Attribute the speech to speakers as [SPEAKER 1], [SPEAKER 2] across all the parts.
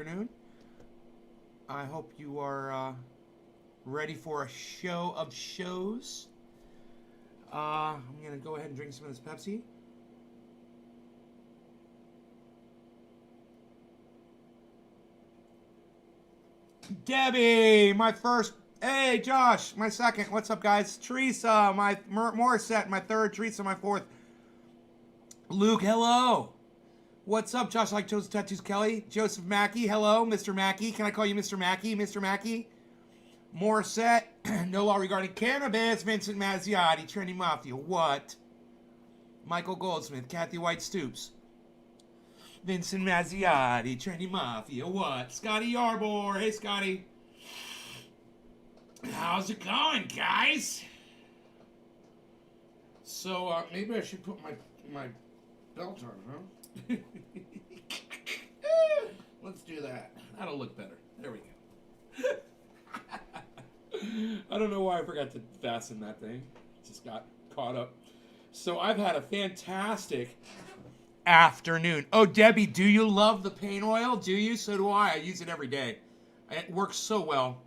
[SPEAKER 1] afternoon. I hope you are ready for a show of shows. I'm going to go ahead and drink some of this Pepsi. Debbie, my first. Hey, Josh, my second. What's up, guys? Teresa, my Morissette, my third. Teresa, my fourth. Luke, hello. What's up, Josh? Like Joseph Tattoos Kelly. Joseph Mackey, hello. Mr. Mackey. Can I call you Mr. Mackey? Mr. Mackey. Morissette. No law regarding cannabis. Vincent Mazziotti. Trendy Mafia. What? Michael Goldsmith. Kathy White Stoops. Vincent Mazziotti. Trendy Mafia. What? Scotty Yarbor. Hey, Scotty. How's it going, guys? So, maybe I should put my belt on, huh? Let's do that. That'll look better. There we go. I don't know why I forgot to fasten that thing. Just got caught up. So I've had a fantastic afternoon. Oh, Debbie, do you love the pain oil? Do you? So do I. I use it every day. It works so well.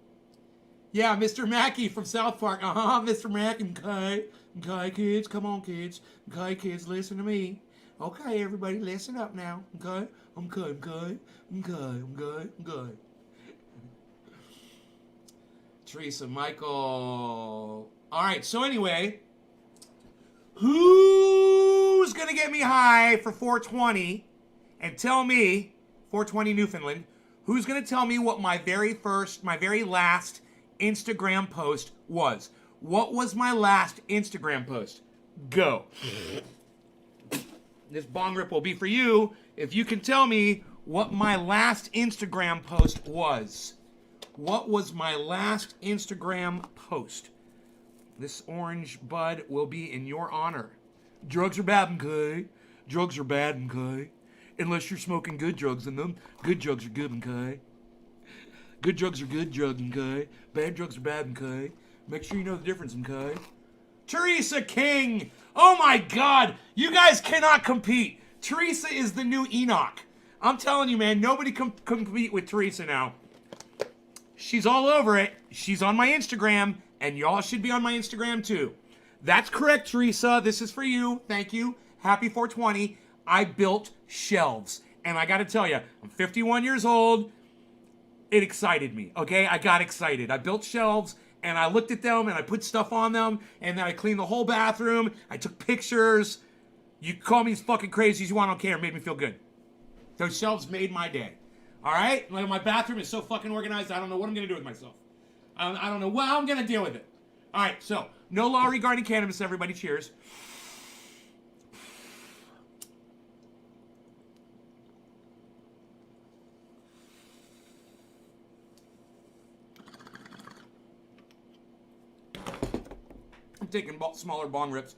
[SPEAKER 1] Yeah, Mr. Mackey from South Park. Mr. Mackey. Okay. Okay, kids. Come on, kids. Okay, kids, listen to me. Okay, everybody, listen up now. Okay? I'm good, I'm good. I'm good, I'm good, I'm good. Teresa, Michael. All right, so anyway, who's going to get me high for 420 and tell me, 420 Newfoundland, who's going to tell me what my very last Instagram post was? What was my last Instagram post? Go. This bong rip will be for you if you can tell me what my last Instagram post was. What was my last Instagram post? This orange bud will be in your honor. Drugs are bad, okay? Drugs are bad, okay? Unless you're smoking good drugs, and them good drugs are good, okay? Good drugs are good drugs, okay? Bad drugs are bad, okay? Make sure you know the difference, okay? Teresa King! Oh my God! You guys cannot compete! Teresa is the new Enoch. I'm telling you, man, nobody can compete with Teresa now. She's all over it. She's on my Instagram, and y'all should be on my Instagram too. That's correct, Teresa. This is for you. Thank you. Happy 420. I built shelves. And I gotta tell you, I'm 51 years old. It excited me, okay? I got excited. I built shelves, and I looked at them, and I put stuff on them, and then I cleaned the whole bathroom. I took pictures. You call me as fucking crazy as you want, I don't care. It made me feel good. Those shelves made my day. All right? Like, my bathroom is so fucking organized, I don't know what I'm going to do with myself. I don't know what I'm going to deal with it. All right, so, no law regarding cannabis, everybody. Cheers. I'm taking smaller bong rips.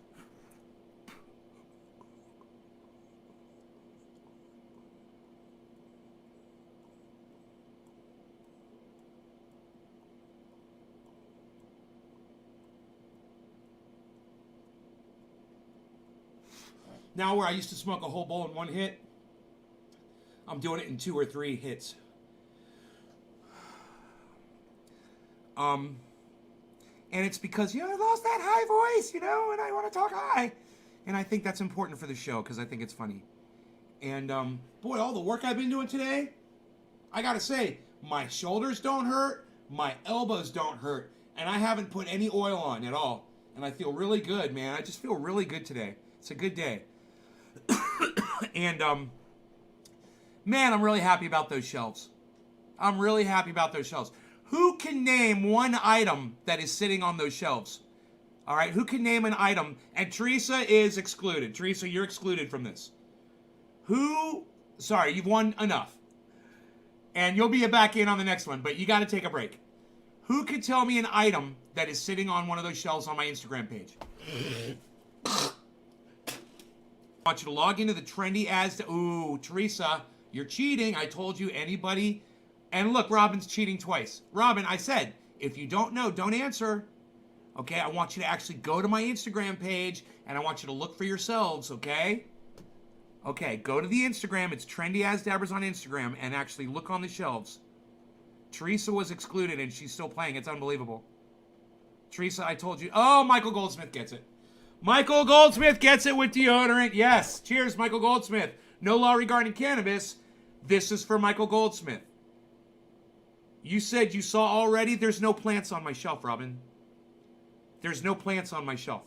[SPEAKER 1] Now where I used to smoke a whole bowl in one hit, I'm doing it in 2 or 3 hits. And it's because, I lost that high voice, and I want to talk high. And I think that's important for the show because I think it's funny. And, boy, all the work I've been doing today, I got to say, my shoulders don't hurt, my elbows don't hurt, and I haven't put any oil on at all. And I feel really good, man. I just feel really good today. It's a good day. And, man, I'm really happy about those shelves. I'm really happy about those shelves. Who can name one item that is sitting on those shelves? All right, who can name an item? And Teresa is excluded. Teresa, you're excluded from this. Sorry, you've won enough. And you'll be back in on the next one, but you got to take a break. Who could tell me an item that is sitting on one of those shelves on my Instagram page? I want you to log into the trendy ads. Ooh, Teresa, you're cheating. I told you anybody. And look, Robin's cheating twice. Robin, I said, if you don't know, don't answer. Okay, I want you to actually go to my Instagram page, and I want you to look for yourselves, okay? Okay, go to the Instagram. It's Trendy As Dabbers on Instagram, and actually look on the shelves. Teresa was excluded, and she's still playing. It's unbelievable. Teresa, I told you. Oh, Michael Goldsmith gets it. Michael Goldsmith gets it with deodorant. Yes. Cheers, Michael Goldsmith. No law regarding cannabis. This is for Michael Goldsmith. You said you saw already. There's no plants on my shelf, Robin. There's no plants on my shelf.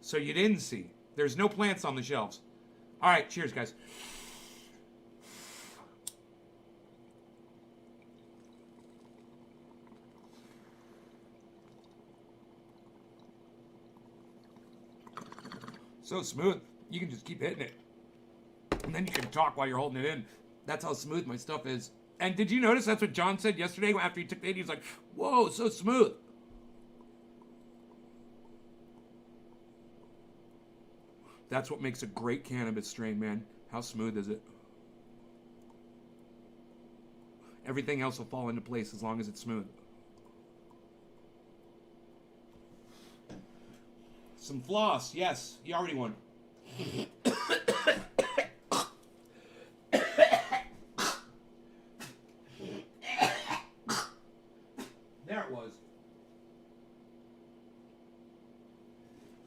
[SPEAKER 1] So you didn't see. There's no plants on the shelves. All right. Cheers, guys. So smooth. You can just keep hitting it. And then you can talk while you're holding it in. That's how smooth my stuff is. And did you notice that's what John said yesterday after he took the hit? He was like, whoa, so smooth. That's what makes a great cannabis strain, man. How smooth is it? Everything else will fall into place as long as it's smooth. Some floss, yes. You already won. There it was.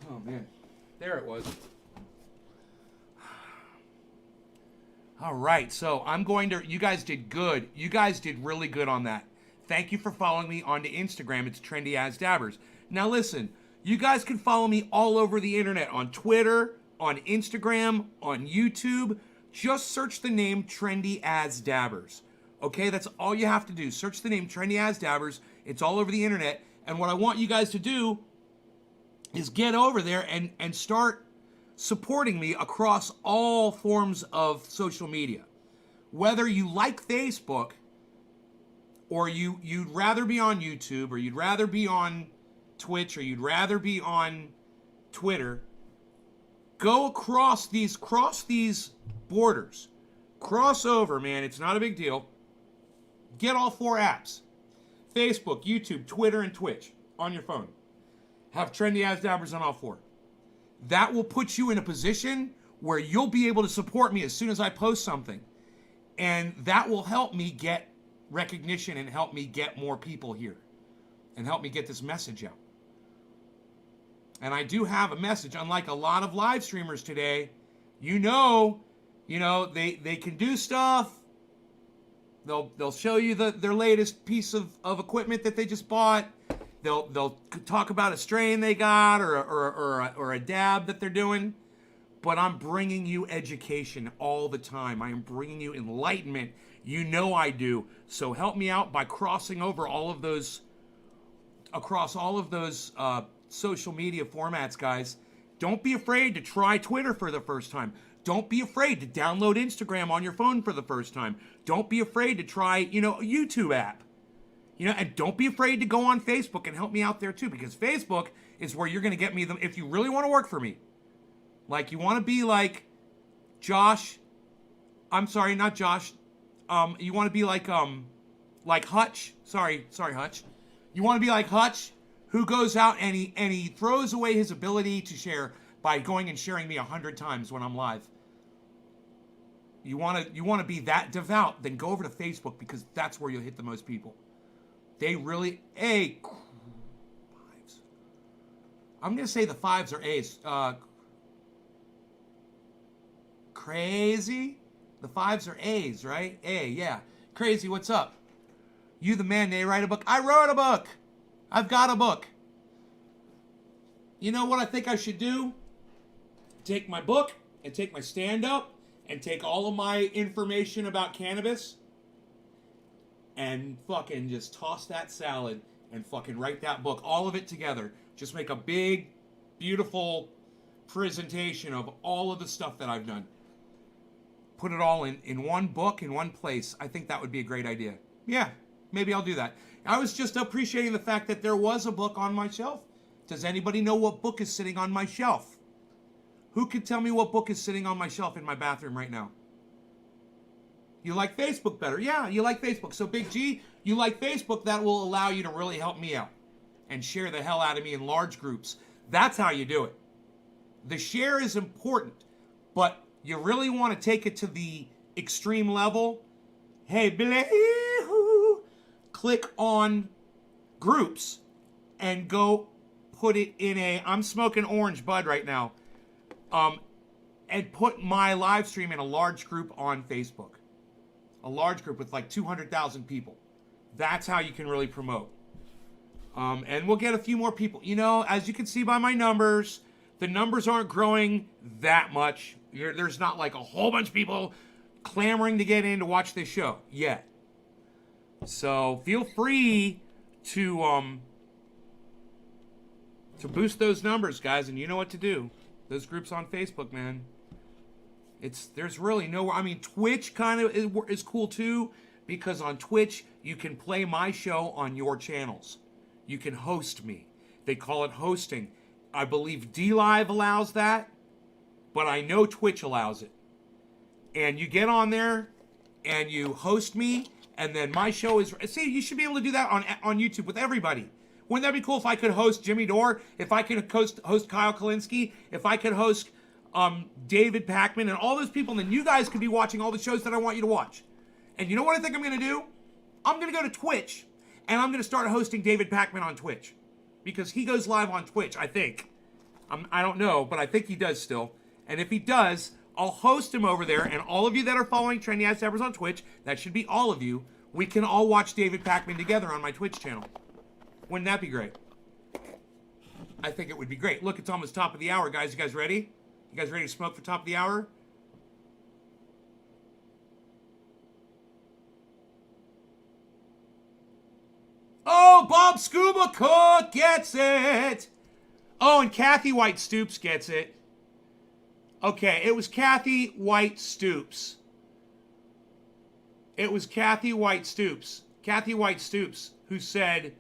[SPEAKER 1] Oh, man. There it was. All right, so I'm going to... You guys did good. You guys did really good on that. Thank you for following me onto Instagram. It's Trendy As Dabbers. Now, listen... You guys can follow me all over the internet, on Twitter, on Instagram, on YouTube. Just search the name Trendy As Dabbers. Okay, that's all you have to do. Search the name Trendy As Dabbers. It's all over the internet. And what I want you guys to do is get over there and start supporting me across all forms of social media. Whether you like Facebook, or you'd rather be on YouTube, or you'd rather be on Twitch, or you'd rather be on Twitter, go cross these borders. Cross over, man. It's not a big deal. Get all 4 apps. Facebook, YouTube, Twitter, and Twitch on your phone. Have Trendy As Dabbers on all 4. That will put you in a position where you'll be able to support me as soon as I post something. And that will help me get recognition and help me get more people here. And help me get this message out. And I do have a message. Unlike a lot of live streamers today, you know, they can do stuff. They'll show you their latest piece of equipment that they just bought. They'll talk about a strain they got or a dab that they're doing. But I'm bringing you education all the time. I am bringing you enlightenment. You know I do. So help me out by crossing over across all of those social media formats, guys. Don't be afraid to try Twitter for the first time. Don't be afraid to download Instagram on your phone for the first time. Don't be afraid to try, a YouTube app. And don't be afraid to go on Facebook and help me out there too, because Facebook is where you're going to get me if you really want to work for me. Like, you want to be like Josh. I'm sorry, not Josh. You want to be like Hutch. Sorry, Hutch. You want to be like Hutch, who goes out and he throws away his ability to share by going and sharing me 100 times when I'm live. You want to be that devout, then go over to Facebook, because that's where you'll hit the most people. They really fives. I'm gonna say the 5s are A's. Crazy. The 5s are A's, right? A, yeah. Crazy. What's up? You the man, they write a book. I wrote a book. I've got a book. You know what I think I should do? Take my book and take my stand-up and take all of my information about cannabis and fucking just toss that salad and fucking write that book. All of it together. Just make a big, beautiful presentation of all of the stuff that I've done. Put it all in one book, in one place. I think that would be a great idea. Yeah, maybe I'll do that. I was just appreciating the fact that there was a book on my shelf. Does anybody know what book is sitting on my shelf? Who can tell me what book is sitting on my shelf in my bathroom right now? You like Facebook better? Yeah, you like Facebook. So Big G, you like Facebook. That will allow you to really help me out and share the hell out of me in large groups. That's how you do it. The share is important, but you really want to take it to the extreme level. Hey, Belanger, click on groups and go put it in I'm smoking orange bud right now, and put my live stream in a large group on Facebook. A large group with like 200,000 people. That's how you can really promote. And we'll get a few more people. You know, as you can see by my numbers, the numbers aren't growing that much. There's not like a whole bunch of people clamoring to get in to watch this show yet. So feel free to boost those numbers, guys, and you know what to do. Those groups on Facebook, man. There's really nowhere. I mean, Twitch kind of is cool too, because on Twitch you can play my show on your channels. You can host me. They call it hosting. I believe DLive allows that, but I know Twitch allows it. And you get on there and you host me, and then my show is... See, you should be able to do that on YouTube with everybody. Wouldn't that be cool if I could host Jimmy Dore? If I could host Kyle Kalinske? If I could host David Pakman and all those people, and then you guys could be watching all the shows that I want you to watch. And you know what I think I'm going to do? I'm going to go to Twitch, and I'm going to start hosting David Pakman on Twitch. Because he goes live on Twitch, I think. I don't know, but I think he does still. And if he does, I'll host him over there, and all of you that are following Trendy Ass Steppers on Twitch, that should be all of you, we can all watch David Pakman together on my Twitch channel. Wouldn't that be great? I think it would be great. Look, it's almost top of the hour, guys. You guys ready? You guys ready to smoke for top of the hour? Oh, Bob Scuba Cook gets it. Oh, and Kathy White Stoops gets it. Okay, it was Kathy White Stoops. It was Kathy White Stoops. Kathy White Stoops, who said,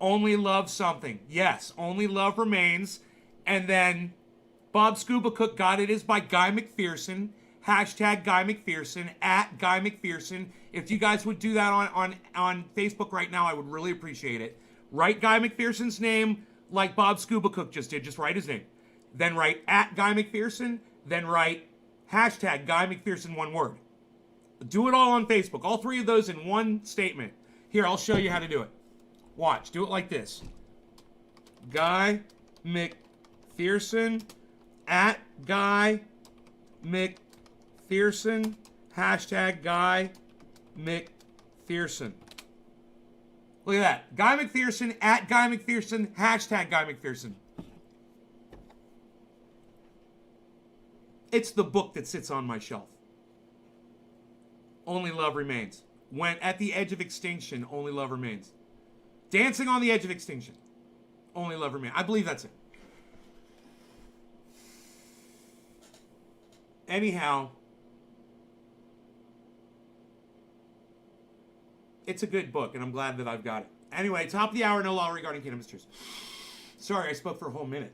[SPEAKER 1] only love something. Yes, only love remains. And then Bob Scuba Cook got it is by Guy McPherson. Hashtag Guy McPherson, at Guy McPherson. If you guys would do that on Facebook right now, I would really appreciate it. Write Guy McPherson's name like Bob Scuba Cook just did. Just write his name. Then write at Guy McPherson. Then write hashtag Guy McPherson, one word. Do it all on Facebook. All three of those in one statement. Here, I'll show you how to do it. Watch. Do it like this. Guy McPherson, at Guy McPherson, hashtag Guy McPherson. Look at that. Guy McPherson, at Guy McPherson, hashtag Guy McPherson. It's the book that sits on my shelf. Only Love Remains. When at the edge of extinction, only love remains. Dancing on the edge of extinction. Only love remains. I believe that's it. Anyhow, it's a good book, and I'm glad that I've got it. Anyway, top of the hour, no law regarding Kingdom Mysteries. Sorry, I spoke for a whole minute.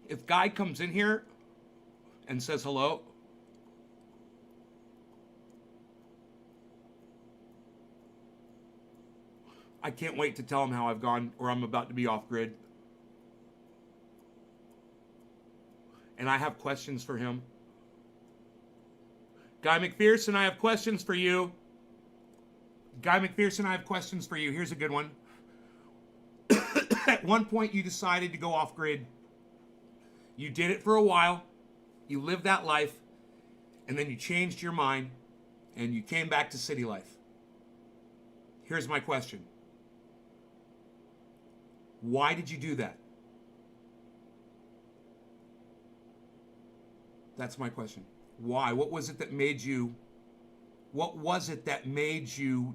[SPEAKER 1] If Guy comes in here and says hello, I can't wait to tell him how I've gone or I'm about to be off grid. And I have questions for him. Guy McPherson, I have questions for you. Guy McPherson, I have questions for you. Here's a good one. At one point, you decided to go off grid. You did it for a while. You lived that life. And then you changed your mind. And you came back to city life. Here's my question. Why did you do that? That's my question. Why? What was it that made you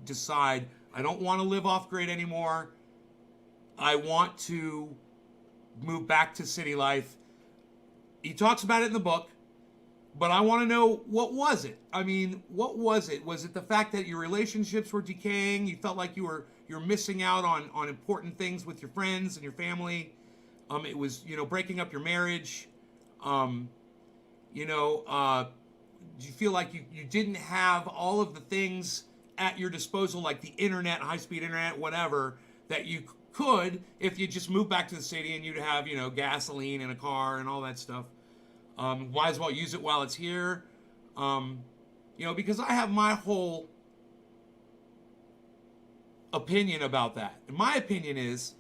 [SPEAKER 1] decide, I don't want to live off grid anymore. I want to move back to city life. He talks about it in the book, but I want to know, what was it? I mean, what was it? Was it the fact that your relationships were decaying? You felt like you were you're missing out on important things with your friends and your family. It was, breaking up your marriage. Do you feel like you didn't have all of the things at your disposal, like the internet, high-speed internet, whatever, that you could if you just moved back to the city and you'd have, gasoline in a car and all that stuff. Might as well use it while it's here. Because I have my whole opinion about that. And my opinion is,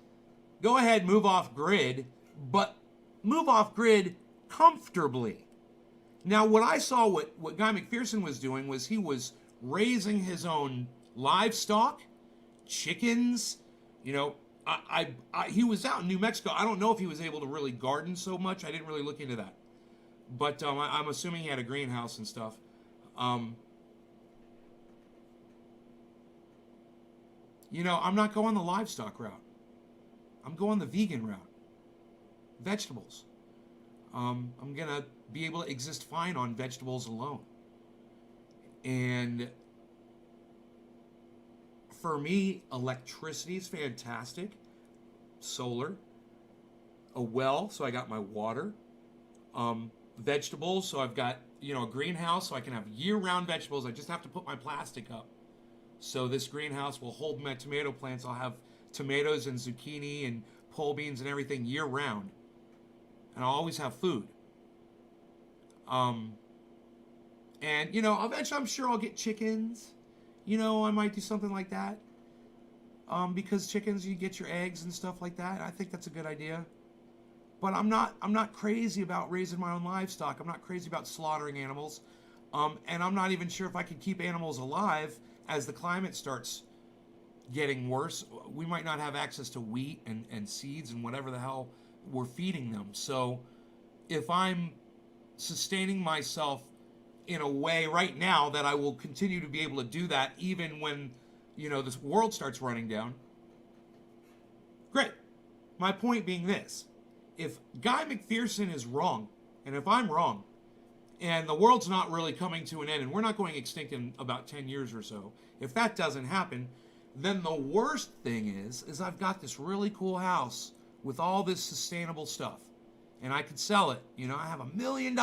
[SPEAKER 1] go ahead, move off grid, but move off grid comfortably. Now, what I saw, what Guy McPherson was doing was he was raising his own livestock, chickens. He was out in New Mexico. I don't know if he was able to really garden so much. I didn't really look into that. But I'm assuming he had a greenhouse and stuff. I'm not going the livestock route. I'm going the vegan route. Vegetables. I'm going to be able to exist fine on vegetables alone. And for me, electricity is fantastic. Solar. A well, so I got my water. Vegetables, so I've got, a greenhouse, so I can have year-round vegetables. I just have to put my plastic up. So this greenhouse will hold my tomato plants. I'll have tomatoes and zucchini and pole beans and everything year-round. And I'll always have food. And, eventually I'm sure I'll get chickens. I might do something like that. Because chickens, you get your eggs and stuff like that. I think that's a good idea. But I'm not crazy about raising my own livestock. I'm not crazy about slaughtering animals. And I'm not even sure if I can keep animals alive as the climate starts getting worse. We might not have access to wheat and seeds and whatever the hell we're feeding them. So if I'm sustaining myself in a way right now that I will continue to be able to do that even when, this world starts running down, great. My point being this. If Guy McPherson is wrong, and if I'm wrong, and the world's not really coming to an end, and we're not going extinct in about 10 years or so, if that doesn't happen, then the worst thing is I've got this really cool house with all this sustainable stuff, and I could sell it. I have $1 million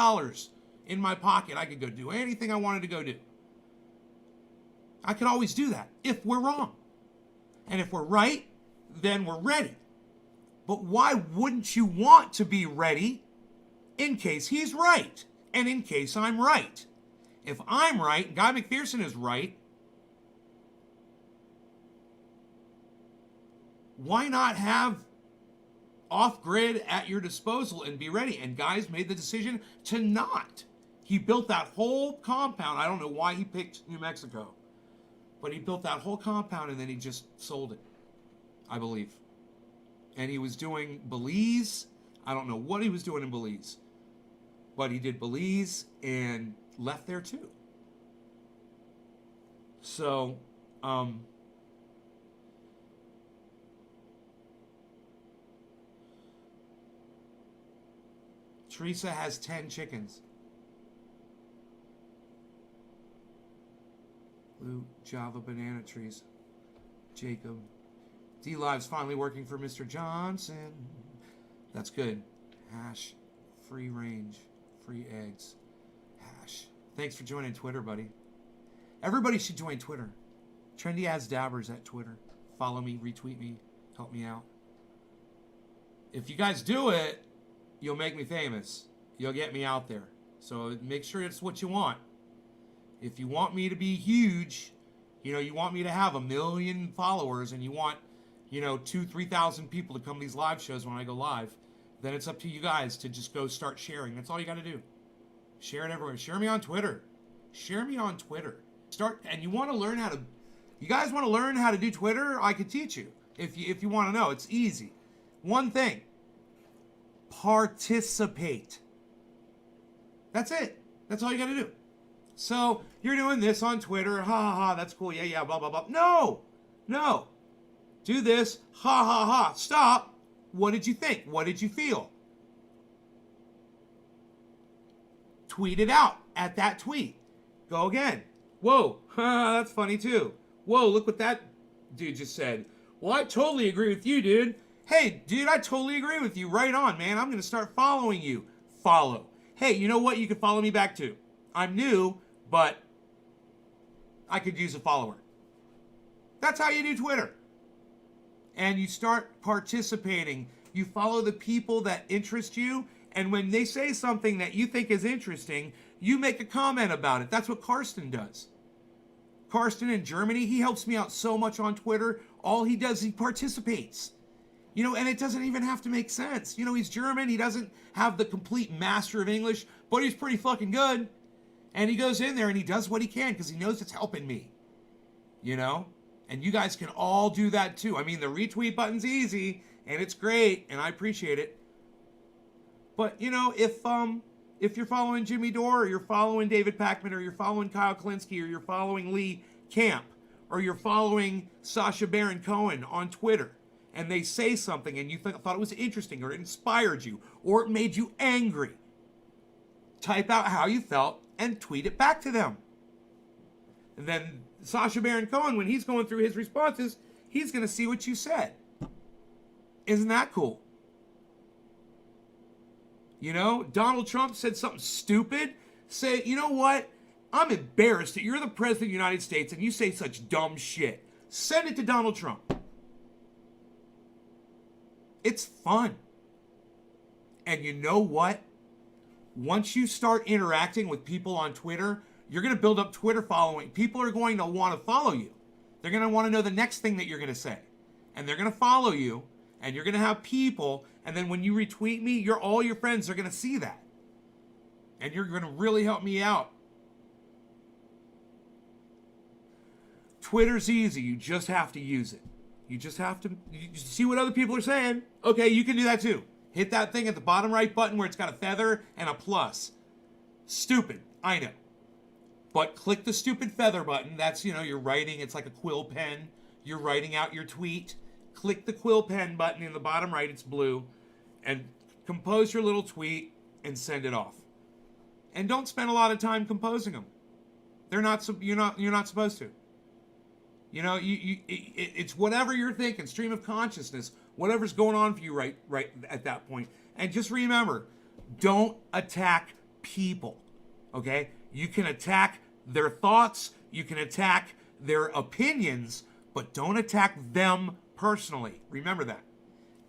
[SPEAKER 1] in my pocket. I could go do anything I wanted to go do. I could always do that if we're wrong. And if we're right, then we're ready. But why wouldn't you want to be ready in case he's right and in case I'm right? If I'm right, Guy McPherson is right, why not have off-grid at your disposal and be ready? And Guy's made the decision to not. He built that whole compound. I don't know why he picked New Mexico, but he built that whole compound and then he just sold it, I believe. And he was doing Belize. I don't know what he was doing in Belize, but he did Belize and left there too. So, Teresa has 10 chickens. Blue Java banana trees. Jacob. D-Live's finally working for Mr. Johnson. That's good. Hash. Free range. Free eggs. Hash. Thanks for joining Twitter, buddy. Everybody should join Twitter. Trendy As Dabbers at Twitter. Follow me, retweet me, help me out. If you guys do it, you'll make me famous. You'll get me out there. So make sure it's what you want. If you want me to be huge, you want me to have 1 million followers and you want 2,000-3,000 people to come to these live shows when I go live, then it's up to you guys to just go start sharing. That's all you got to do. Share it everywhere. Share me on Twitter. Share me on Twitter. And you want to learn how to, you guys want to learn how to do Twitter? I could teach you. If you want to know, it's easy. One thing. Participate. That's it. That's all you got to do. So, you're doing this on Twitter. Ha ha ha. That's cool. Yeah, blah, blah, blah. No. Do this. Ha ha ha. Stop. What did you think? What did you feel? Tweet it out at that tweet. Go again. Whoa. That's funny too. Whoa, look what that dude just said. Well, I totally agree with you, dude. Hey, dude, I totally agree with you. Right on, man. I'm going to start following you. Follow. Hey, you know what? You can follow me back too. I'm new, but I could use a follower. That's how you do Twitter. And you start participating. You follow the people that interest you. And when they say something that you think is interesting, you make a comment about it. That's what Karsten does. Karsten in Germany, he helps me out so much on Twitter. All he does, he participates. You know, and it doesn't even have to make sense. You know, he's German. He doesn't have the complete master of English, but he's pretty fucking good. And he goes in there and he does what he can because he knows it's helping me. You know? And you guys can all do that too. I mean, the retweet button's easy and it's great and I appreciate it. But, you know, if you're following Jimmy Dore or you're following David Pakman or you're following Kyle Klinsky or you're following Lee Camp or you're following Sacha Baron Cohen on Twitter and they say something and you thought it was interesting or it inspired you or it made you angry, type out how you felt and tweet it back to them. And then Sacha Baron Cohen, when he's going through his responses, he's going to see what you said. Isn't that cool? You know, Donald Trump said something stupid. Say, you know what? I'm embarrassed that you're the president of the United States and you say such dumb shit. Send it to Donald Trump. It's fun. And you know what? Once you start interacting with people on Twitter, you're going to build up Twitter following. People are going to want to follow you. They're going to want to know the next thing that you're going to say. And they're going to follow you. And you're going to have people. And then when you retweet me, all your friends are going to see that. And you're going to really help me out. Twitter's easy. You just have to use it. You just have to see what other people are saying. Okay, you can do that too. Hit that thing at the bottom right button where it's got a feather and a plus. Stupid, I know. But click the stupid feather button. That's, you know, you're writing. It's like a quill pen. You're writing out your tweet. Click the quill pen button in the bottom right. It's blue. And compose your little tweet and send it off. And don't spend a lot of time composing them. You're not supposed to. You know, it's whatever you're thinking, stream of consciousness, whatever's going on for you right at that point. And just remember, don't attack people, okay? You can attack their thoughts, you can attack their opinions, but don't attack them personally. Remember that.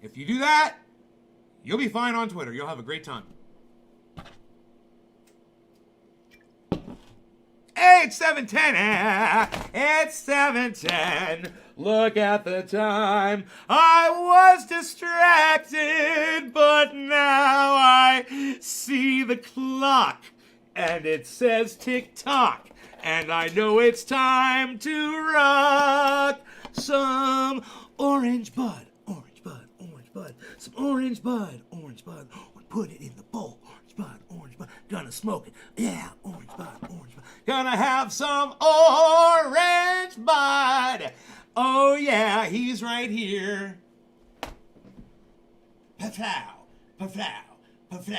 [SPEAKER 1] If you do that, you'll be fine on Twitter. You'll have a great time. Hey, it's 7:10. It's 7:10. Look at the time. I was distracted, but now I see the clock. And it says tick-tock. And I know it's time to rock some orange bud. Orange bud, orange bud. Some orange bud, orange bud. Put it in the bowl. Orange bud, orange bud. Gonna smoke it. Yeah, orange bud, orange bud. Gonna have some orange bud. Oh yeah, he's right here. Pa-flow, pa-flow, pa-flow,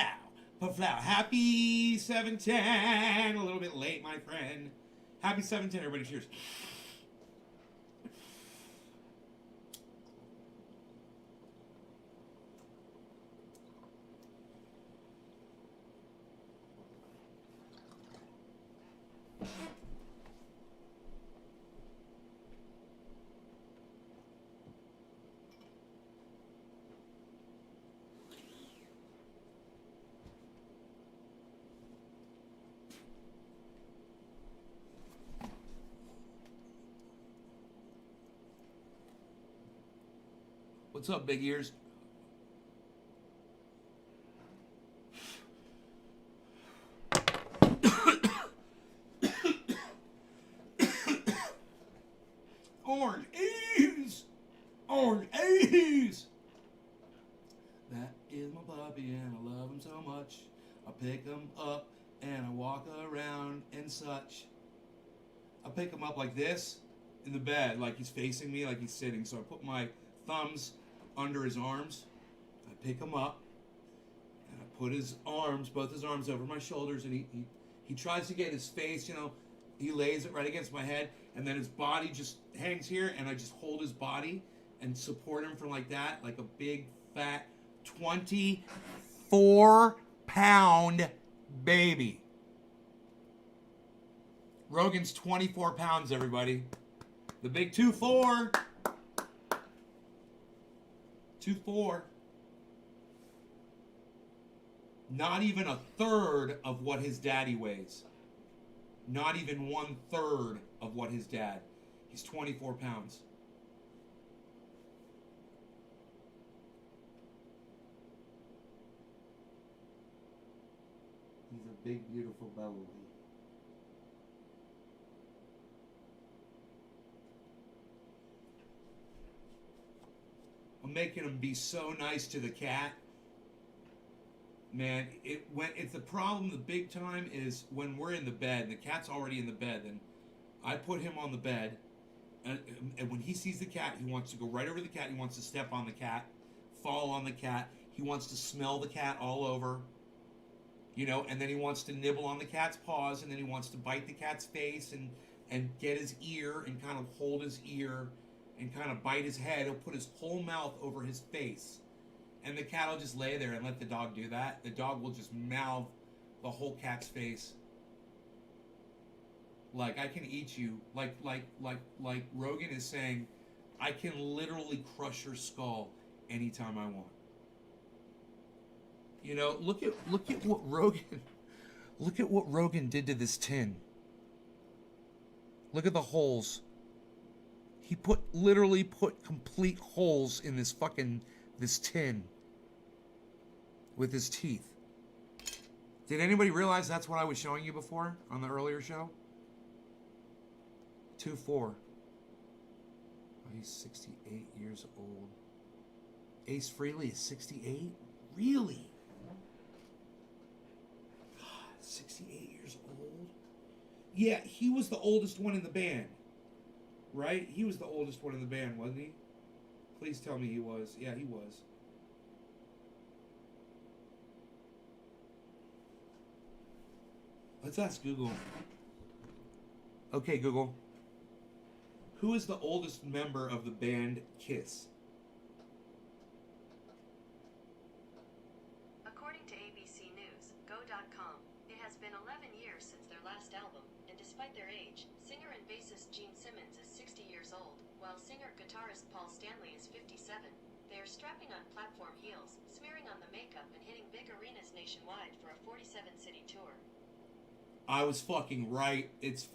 [SPEAKER 1] pa-flow. Happy 7:10. A little bit late, my friend. Happy 7:10, everybody. Cheers. What's up, big ears? Orange A's! Orange A's! That is my puppy and I love him so much. I pick him up and I walk around and such. I pick him up like this in the bed, like he's facing me, like he's sitting. So I put my thumbs under his arms. I pick him up and I put his arms, both his arms over my shoulders, and he tries to get his face, you know, he lays it right against my head, and then his body just hangs here, and I just hold his body and support him for like that, like a big fat 24-pound baby. Rogan's 24 pounds, everybody. The big 2-4. 2-4. Not even a third of what his daddy weighs. Not even 1/3 of what his dad. He's 24 pounds. He's a big, beautiful Beluga. I'm making him be so nice to the cat. Man, it's the problem. The big time is when we're in the bed and the cat's already in the bed. Then I put him on the bed, and when he sees the cat, he wants to go right over the cat. He wants to step on the cat, fall on the cat. He wants to smell the cat all over, and then he wants to nibble on the cat's paws, and then he wants to bite the cat's face and get his ear and kind of hold his ear and kind of bite his head. He'll put his whole mouth over his face. And the cat will just lay there and let the dog do that. The dog will just mouth the whole cat's face. Like, I can eat you. Like Rogan is saying, I can literally crush your skull anytime I want. Look at what Rogan did to this tin. Look at the holes. He literally put complete holes in this tin with his teeth. Did anybody realize that's what I was showing you before on the earlier show? 2-4. Oh, he's 68 years old. Ace Frehley is 68? Really? God, 68 years old? Yeah, he was the oldest one in the band. Right? He was the oldest one in the band, wasn't he? Please tell me he was. Yeah, he was. Let's ask Google. Okay, Google. Who is the oldest member of the band Kiss?
[SPEAKER 2] According to ABC News, Go.com, it has been 11 years since their last album, and despite their age, singer and bassist Gene Simmons is 60 years old, while singer-guitarist Paul Stanley is 57. They are strapping on platform heels, smearing on the makeup, and hitting big arenas nationwide for a 47-city tour.
[SPEAKER 1] I was fucking right. It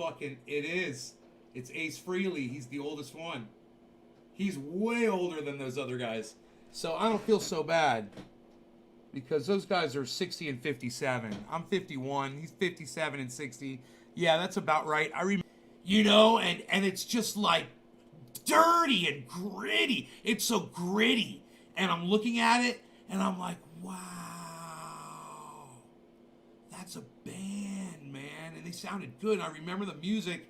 [SPEAKER 1] is. It's Ace Frehley. He's the oldest one. He's way older than those other guys. So I don't feel so bad. Because those guys are 60 and 57. I'm 51. He's 57 and 60. Yeah, that's about right. I remember, and it's just like dirty and gritty. It's so gritty. And I'm looking at it, and I'm like, wow. That's a band, man. And they sounded good. I remember the music.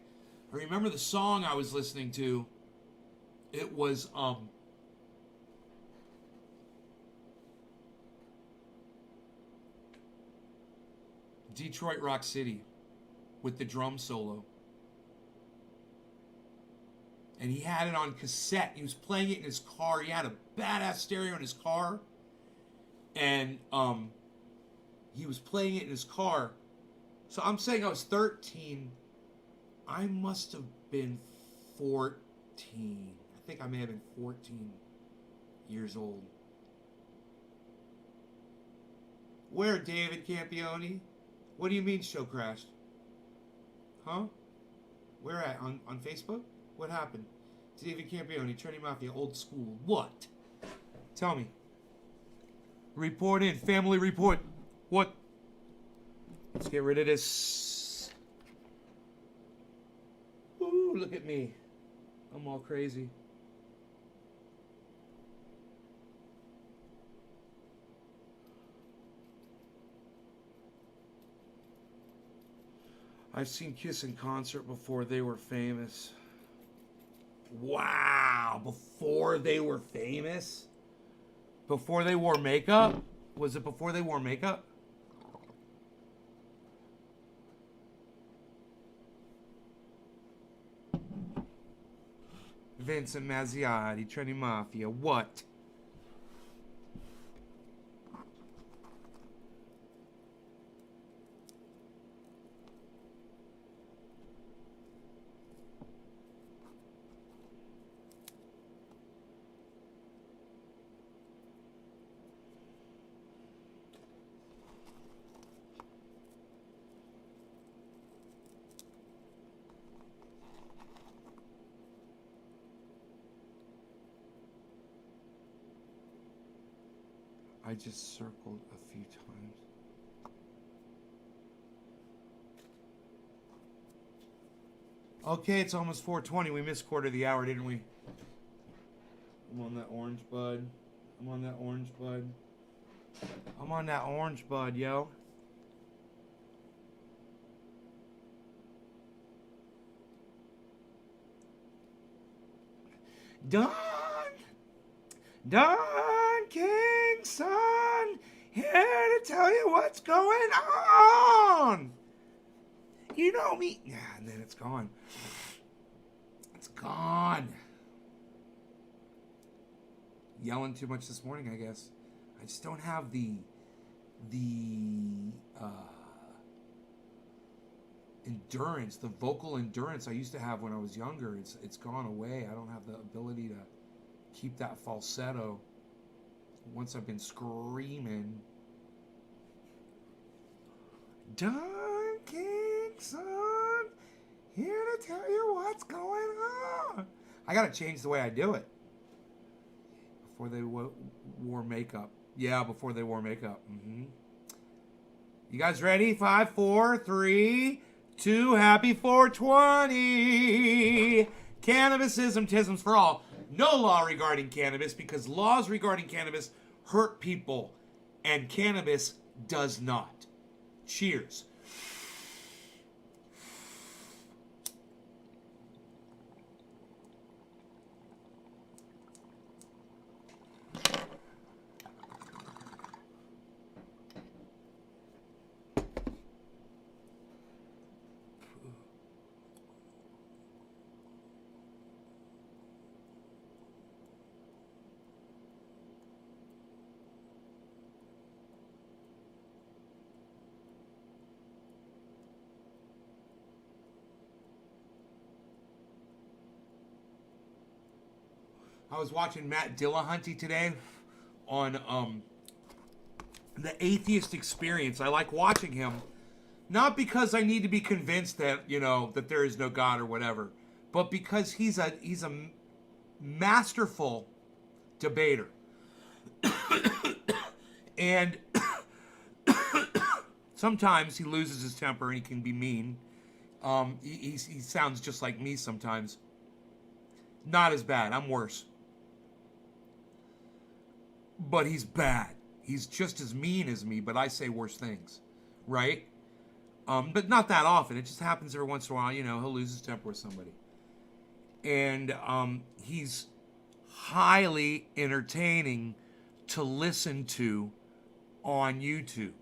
[SPEAKER 1] I remember the song I was listening to. It was, Detroit Rock City with the drum solo. And he had it on cassette. He was playing it in his car. He had a badass stereo in his car. And he was playing it in his car. So I'm saying I was 13. I must have been 14. I think I may have been 14 years old. Where, David Campione? What do you mean show crashed? Huh? Where at? On Facebook? What happened? David Campione, Trinity Mafia, old school. What? Tell me. Report in. Family report. What? Let's get rid of this. Ooh, look at me. I'm all crazy. I've seen Kiss in concert before they were famous. Wow, before they were famous? Before they wore makeup? Was it before they wore makeup? Vincent Mazziotti, Trini Mafia, what? I just circled a few times. Okay, it's almost 4:20. We missed quarter of the hour, didn't we? I'm on that orange bud. I'm on that orange bud. I'm on that orange bud, yo. Don King's son, here to tell you what's going on. You know me. Yeah, and then it's gone. It's gone. Yelling too much this morning, I guess. I just don't have the endurance, the vocal endurance I used to have when I was younger. It's gone away. I don't have the ability to keep that falsetto once I've been screaming. Don King's son, here to tell you what's going on. I gotta change the way I do it. Before they wore makeup. Yeah, before they wore makeup. You guys ready? 5, 4, 3, 2, happy 420. Cannabisism, tisms for all. No law regarding cannabis because laws regarding cannabis hurt people and cannabis does not. Cheers. I was watching Matt Dillahunty today on the Atheist Experience. I like watching him, not because I need to be convinced that that there is no God or whatever, but because he's a masterful debater, and sometimes he loses his temper and he can be mean. He sounds just like me sometimes. Not as bad. I'm worse. But he's bad. He's just as mean as me, but I say worse things, right? But not that often. It just happens every once in a while. He'll lose his temper with somebody. And he's highly entertaining to listen to on YouTube.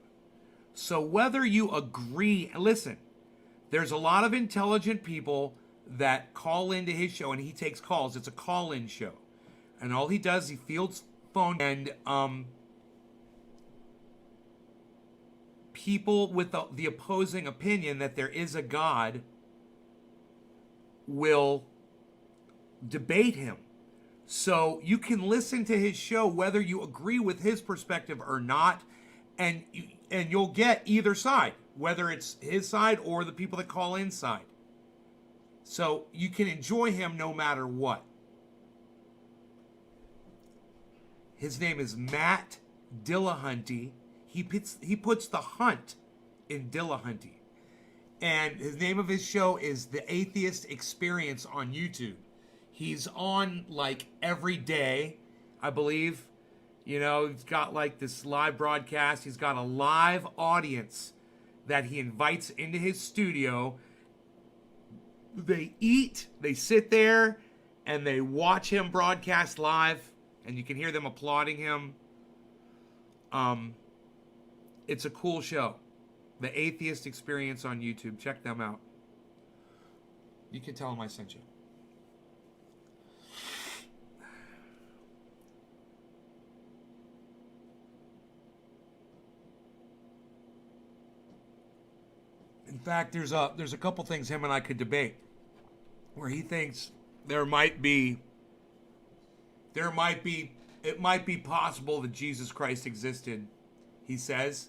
[SPEAKER 1] So whether you agree, listen, there's a lot of intelligent people that call into his show, and he takes calls. It's a call-in show. And all he does, he fields phone, and people with the opposing opinion that there is a God will debate him. So you can listen to his show whether you agree with his perspective or not, and you'll get either side, whether it's his side or the people that call in side. So you can enjoy him no matter what. His name is Matt Dillahunty. He puts the hunt in Dillahunty. And his name of his show is The Atheist Experience on YouTube. He's on like every day, I believe. He's got like this live broadcast. He's got a live audience that he invites into his studio. They eat, they sit there, and they watch him broadcast live. And you can hear them applauding him. It's a cool show. The Atheist Experience on YouTube. Check them out. You can tell them I sent you. In fact, there's a couple things him and I could debate where he thinks there might be it might be possible that Jesus Christ existed, he says.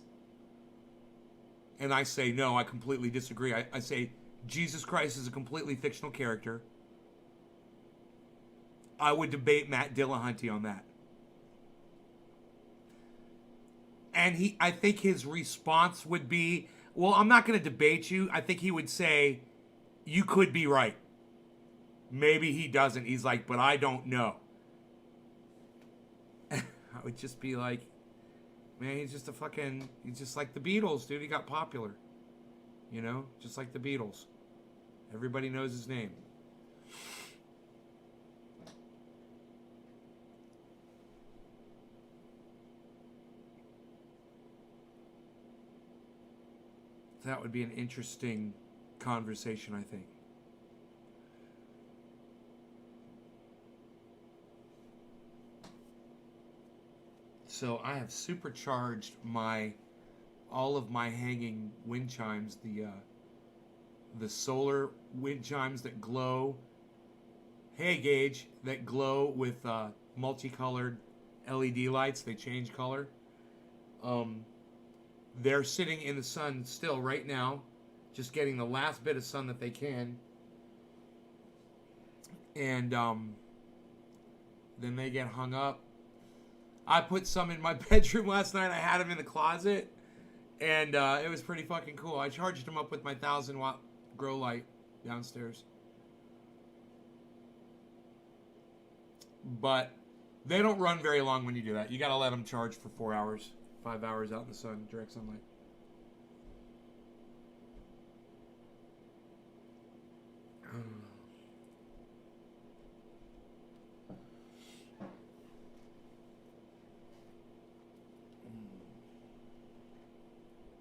[SPEAKER 1] And I say, no, I completely disagree. I say Jesus Christ is a completely fictional character. I would debate Matt Dillahunty on that. And I think his response would be, well, I'm not going to debate you. I think he would say, you could be right. Maybe he doesn't. He's like, but I don't know. I would just be like, man, he's just like the Beatles, dude. He got popular. You know, just like the Beatles. Everybody knows his name. That would be an interesting conversation, I think. So I have supercharged all of my hanging wind chimes, the solar wind chimes that glow. Hey, Gage, that glow with multicolored LED lights. They change color. They're sitting in the sun still right now, just getting the last bit of sun that they can. And then they get hung up. I put some in my bedroom last night. I had them in the closet. And it was pretty fucking cool. I charged them up with my 1,000-watt grow light downstairs. But they don't run very long when you do that. You got to let them charge for 4 hours. 5 hours out in the sun, direct sunlight.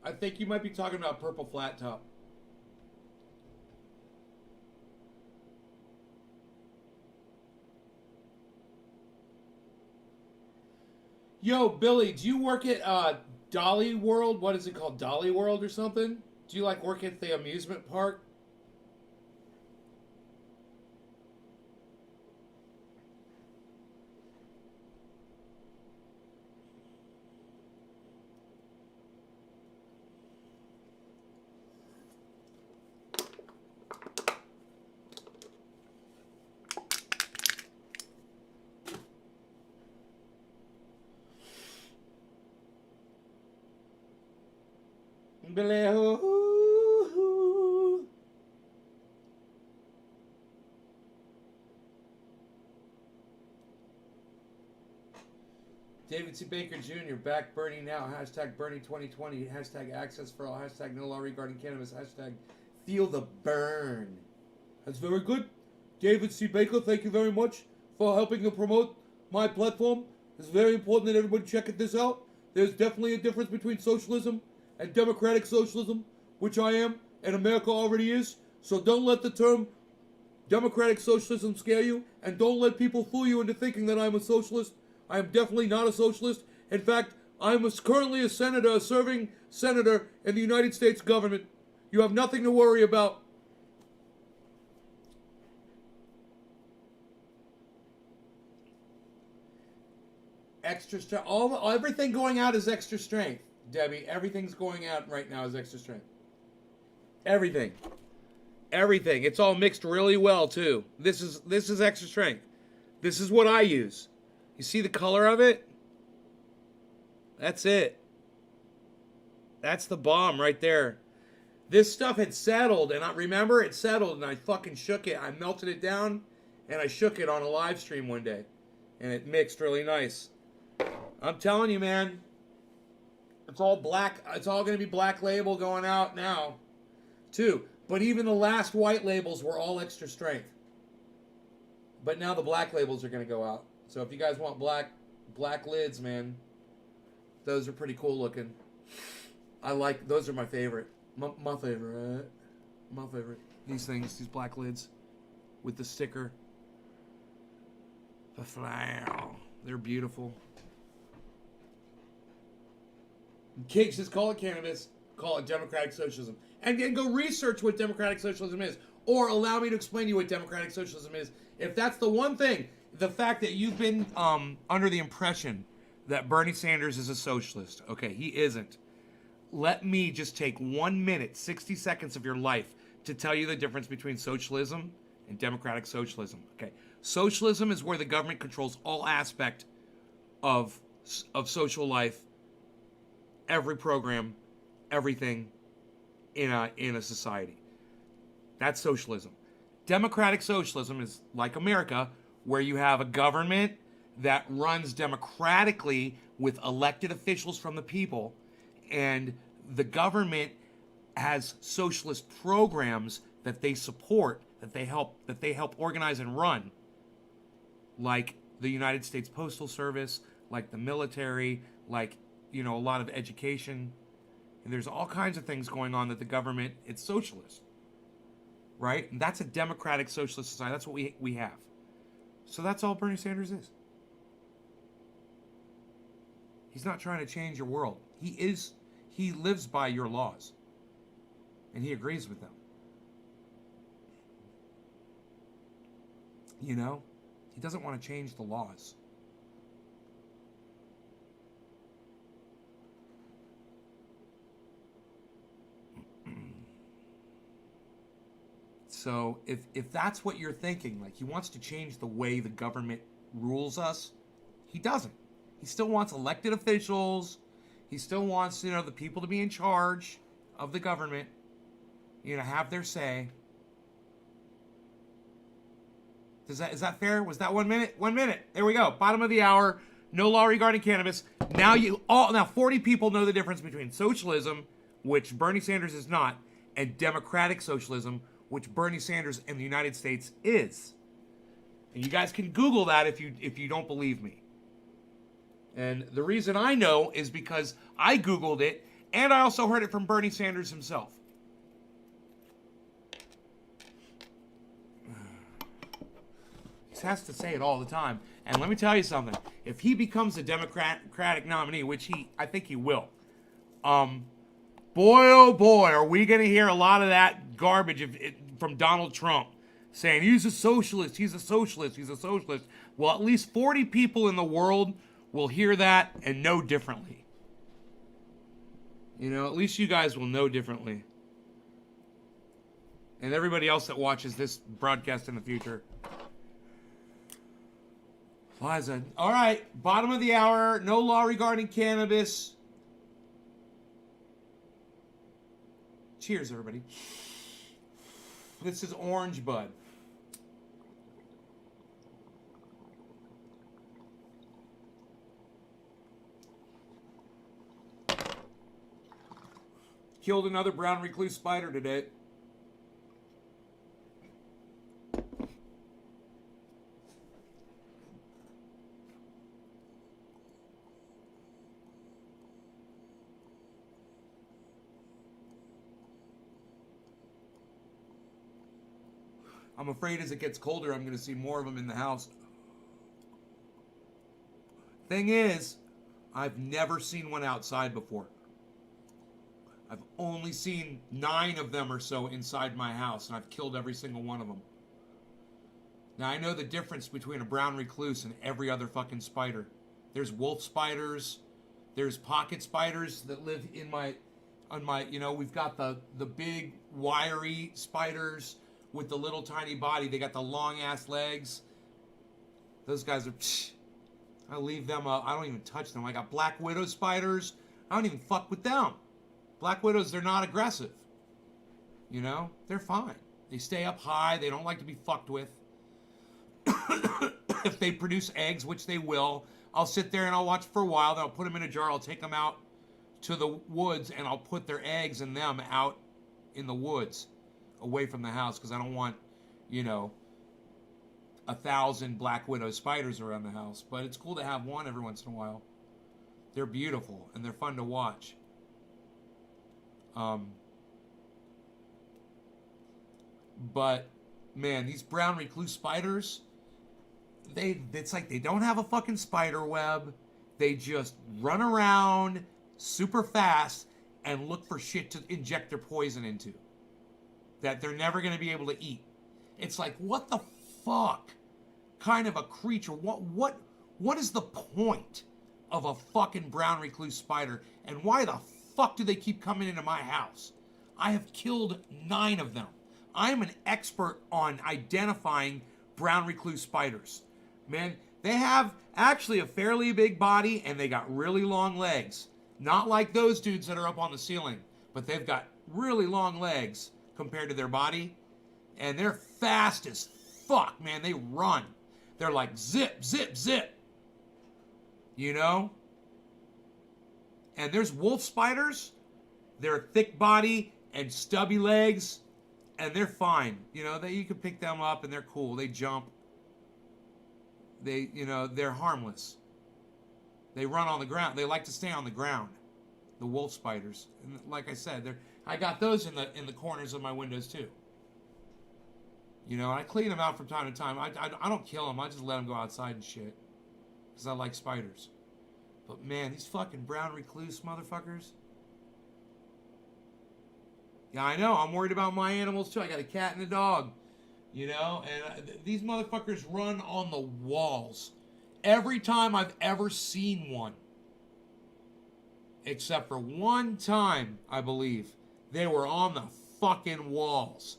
[SPEAKER 1] I think you might be talking about purple flat top. Yo, Billy, do you work at Dolly World? What is it called? Dolly World or something? Do you like work at the amusement park? David C. Baker Jr. back Bernie now. Hashtag Bernie 2020. Hashtag access for all. Hashtag no law regarding cannabis. Hashtag feel the burn. That's very good. David C. Baker, thank you very much for helping to promote my platform. It's very important that everybody check this out. There's definitely a difference between socialism and democratic socialism, which I am, and America already is. So don't let the term democratic socialism scare you, and don't let people fool you into thinking that I'm a socialist. I am definitely not a socialist. In fact, I'm currently a senator, a serving senator in the United States government. You have nothing to worry about. Extra strength. Everything going out is extra strength, Debbie. Everything's going out right now is extra strength. Everything. Everything. It's all mixed really well too. This is extra strength. This is what I use. You see the color of it? That's it. That's the bomb right there. This stuff had settled, and remember it settled, and I fucking shook it. I melted it down, and I shook it on a live stream one day, and it mixed really nice. I'm telling you, man. It's all black. It's all going to be black label going out now, too. But even the last white labels were all extra strength. But now the black labels are going to go out. So if you guys want black lids, man, those are pretty cool looking. Those are my favorite. My favorite. My favorite. These things, these black lids with the sticker. They're beautiful. Cake says, call it cannabis. call it democratic socialism. And go research what democratic socialism is. Or allow me to explain to you what democratic socialism is. If that's the one thing, the fact that you've been under the impression that Bernie Sanders is a socialist. Okay, he isn't. Let me just take 1 minute, 60 seconds of your life to tell you the difference between socialism and democratic socialism. Okay, socialism is where the government controls all aspect of social life, every program, everything in a society. That's socialism. Democratic socialism is like America, where you have a government that runs democratically with elected officials from the people, and the government has socialist programs that they support, that they help organize and run, like the United States Postal Service, like the military, like, you know, a lot of education. And there's all kinds of things going on that the government, it's socialist. Right? And that's a democratic socialist society. That's what we have. So that's all Bernie Sanders is. He's not trying to change your world. He lives by your laws. And he agrees with them. You know? He doesn't want to change the laws. So if that's what you're thinking, like he wants to change the way the government rules us, he doesn't. He still wants elected officials. He still wants, you know, the people to be in charge of the government, you know, have their say. Is that fair? Was that 1 minute? 1 minute. There we go. Bottom of the hour. No law regarding cannabis. Now 40 people know the difference between socialism, which Bernie Sanders is not, and democratic socialism, which Bernie Sanders in the United States is. And you guys can Google that if you don't believe me. And the reason I know is because I Googled it, and I also heard it from Bernie Sanders himself. He has to say it all the time. And let me tell you something. If he becomes a Democratic nominee, which I think he will, boy, oh boy, are we going to hear a lot of that garbage from Donald Trump saying he's a socialist, he's a socialist, he's a socialist. Well, at least 40 people in the world will hear that and know differently. You know, at least you guys will know differently. And everybody else that watches this broadcast in the future. Liza. All right, bottom of the hour, no law regarding cannabis. Cheers, everybody. This is Orange Bud. Killed another brown recluse spider today. I'm afraid as it gets colder, I'm going to see more of them in the house. Thing is, I've never seen one outside before. I've only seen 9 of them or so inside my house, and I've killed every single one of them. Now, I know the difference between a brown recluse and every other fucking spider. There's wolf spiders. There's pocket spiders that live on my, you know, we've got the big, wiry spiders with the little tiny body. They got the long-ass legs. Those guys are, I leave them up. I don't even touch them. I got black widow spiders. I don't even fuck with them. Black widows, they're not aggressive. You know? They're fine. They stay up high. They don't like to be fucked with. If they produce eggs, which they will, I'll sit there and I'll watch for a while. Then I'll put them in a jar. I'll take them out to the woods and I'll put their eggs and them out in the woods away from the house because I don't want, you know, 1,000 black widow spiders around the house. But it's cool to have one every once in a while. They're beautiful and they're fun to watch. But man, these brown recluse spiders, it's like they don't have a fucking spider web. They just run around super fast and look for shit to inject their poison into that they're never going to be able to eat. It's like, what the fuck kind of a creature? What is the point of a fucking brown recluse spider, and why the fuck do they keep coming into my house? I have killed 9 of them. I'm an expert on identifying brown recluse spiders. Man, they have actually a fairly big body and they got really long legs. Not like those dudes that are up on the ceiling, but they've got really long legs compared to their body. And they're fast as fuck, man. They run. They're like zip, zip, zip. You know? And there's wolf spiders. They're thick body and stubby legs. And they're fine. You know, you can pick them up and they're cool. They jump. They're harmless. They run on the ground. They like to stay on the ground. The wolf spiders. And like I said, I got those in the corners of my windows too. You know, I clean them out from time to time. I don't kill them. I just let them go outside and shit. Because I like spiders. But man, these fucking brown recluse motherfuckers. Yeah, I know. I'm worried about my animals too. I got a cat and a dog. You know, and these motherfuckers run on the walls. Every time I've ever seen one. Except for one time, I believe. They were on the fucking walls.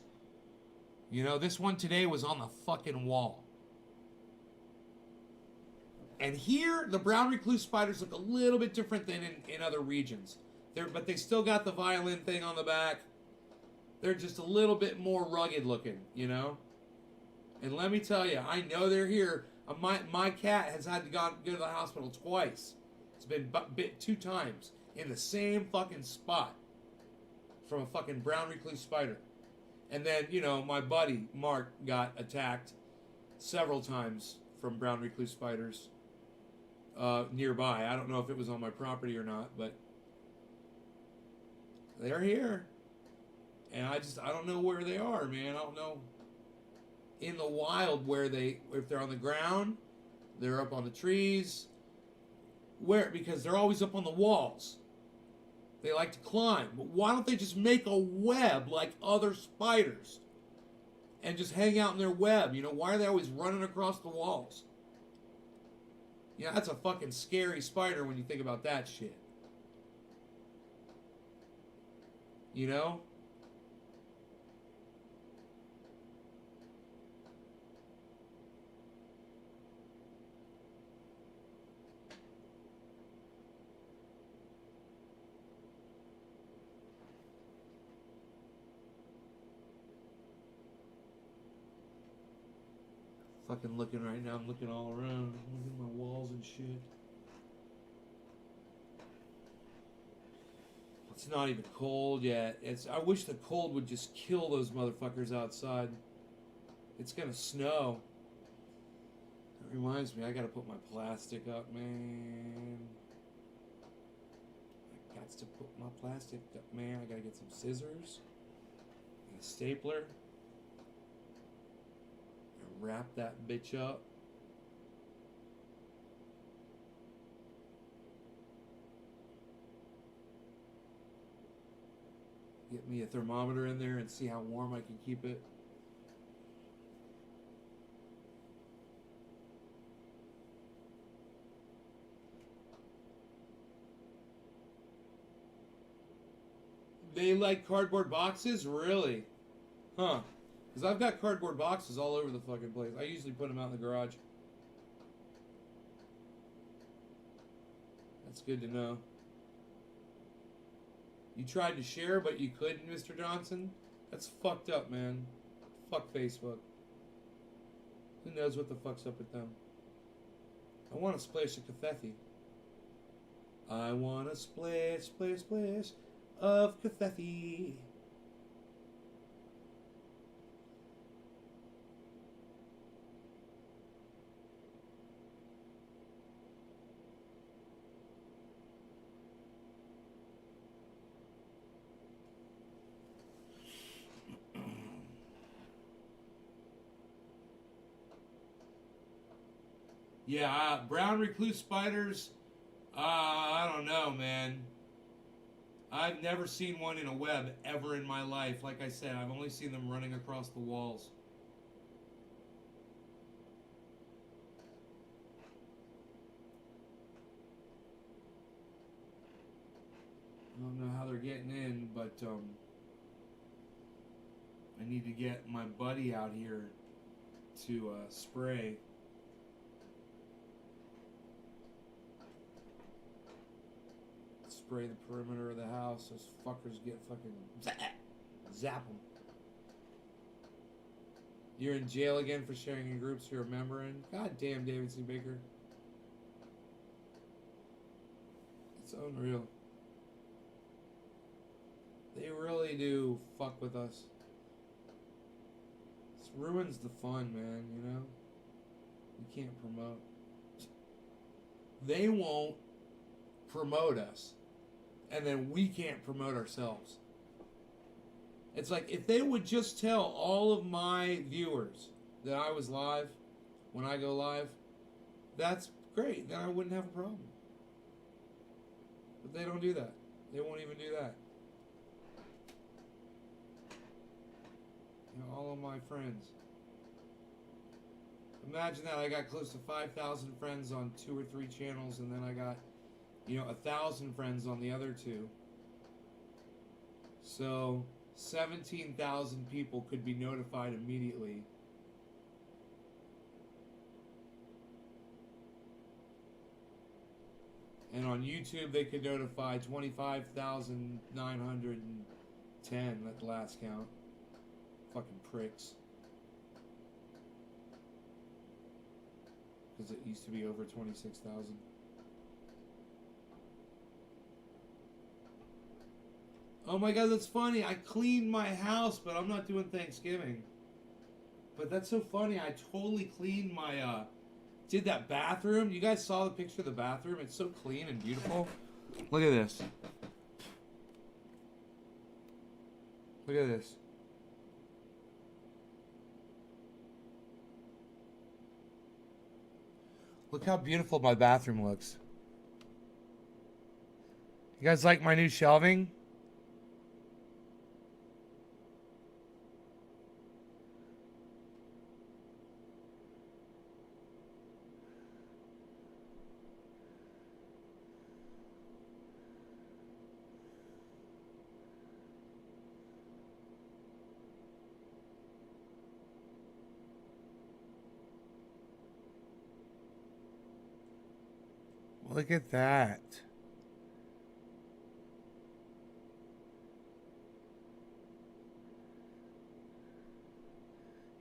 [SPEAKER 1] You know, this one today was on the fucking wall. And here, the brown recluse spiders look a little bit different than in other regions. But they still got the violin thing on the back. They're just a little bit more rugged looking, you know? And let me tell you, I know they're here. My cat has had to go to the hospital twice. It's been bit 2 times in the same fucking spot from a fucking brown recluse spider. And then, you know, my buddy, Mark, got attacked several times from brown recluse spiders nearby. I don't know if it was on my property or not, but they're here. And I don't know where they are, man. I don't know in the wild if they're on the ground, they're up on the trees. Because they're always up on the walls. They like to climb. But why don't they just make a web like other spiders? And just hang out in their web? You know, why are they always running across the walls? Yeah, that's a fucking scary spider when you think about that shit. You know? Fucking looking right now. I'm looking all around. I'm looking at my walls and shit. It's not even cold yet. I wish the cold would just kill those motherfuckers outside. It's gonna snow. That reminds me, I gotta put my plastic up, man. I got to put my plastic up, man. I gotta get some scissors and a stapler. Wrap that bitch up. Get me a thermometer in there and see how warm I can keep it. They like cardboard boxes? Really? Huh. Because I've got cardboard boxes all over the fucking place. I usually put them out in the garage. That's good to know. You tried to share, but you couldn't, Mr. Johnson? That's fucked up, man. Fuck Facebook. Who knows what the fuck's up with them? I want a splash of Covfefe. I want a splash, splash, splash of Covfefe. Yeah, brown recluse spiders, I don't know, man. I've never seen one in a web ever in my life. Like I said, I've only seen them running across the walls. I don't know how they're getting in, but I need to get my buddy out here to spray. Spray the perimeter of the house. Those fuckers get fucking zap them. You're in jail again for sharing in groups you're a member in? God damn, David C. Baker. It's unreal. They really do fuck with us. This ruins the fun, man, you know? You can't promote. They won't promote us. And then we can't promote ourselves. It's like if they would just tell all of my viewers that I was live when I go live, that's great. Then I wouldn't have a problem. But they don't do that. They won't even do that. You know, all of my friends. Imagine that I got close to 5,000 friends on 2 or 3 channels, and then I got, 1,000 friends on the other 2. So 17,000 people could be notified immediately. And on YouTube, they could notify 25,910 at the last count. Fucking pricks. Because it used to be over 26,000. Oh my god, that's funny. I cleaned my house, but I'm not doing Thanksgiving. But that's so funny. I totally cleaned my, did that bathroom. You guys saw the picture of the bathroom? It's so clean and beautiful. Look at this. Look at this. Look how beautiful my bathroom looks. You guys like my new shelving? Look at that.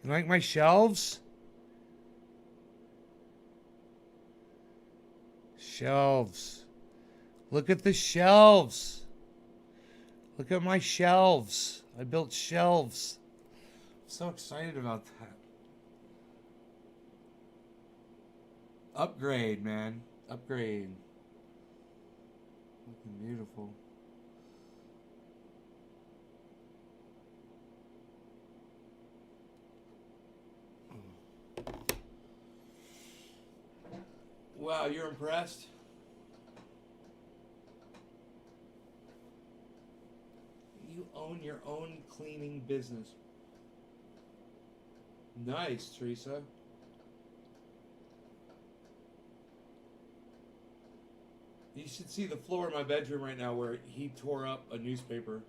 [SPEAKER 1] You like my shelves? Shelves. Look at the shelves. Look at my shelves. I built shelves. I'm so excited about that. Upgrade, man. Upgrade. Looking beautiful. Wow, you're impressed? You own your own cleaning business. Nice, Teresa. You should see the floor in my bedroom right now where he tore up a newspaper.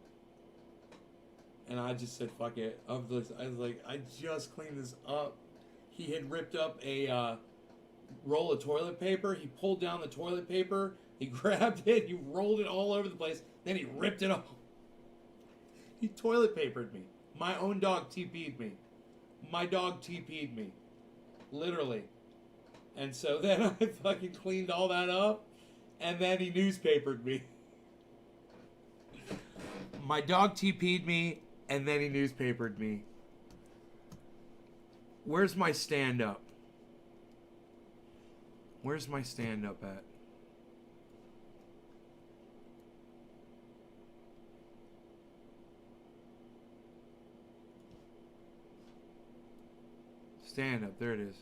[SPEAKER 1] And I just said, fuck it. I was like, I just cleaned this up. He had ripped up a roll of toilet paper. He pulled down the toilet paper. He grabbed it. He rolled it all over the place. Then he ripped it off. He toilet papered me. My own dog TP'd me. My dog TP'd me. Literally. And so then I fucking cleaned all that up. And then he newspapered me. My dog TP'd me, and then he newspapered me. Where's my stand-up? Where's my stand-up at? Stand-up, there it is.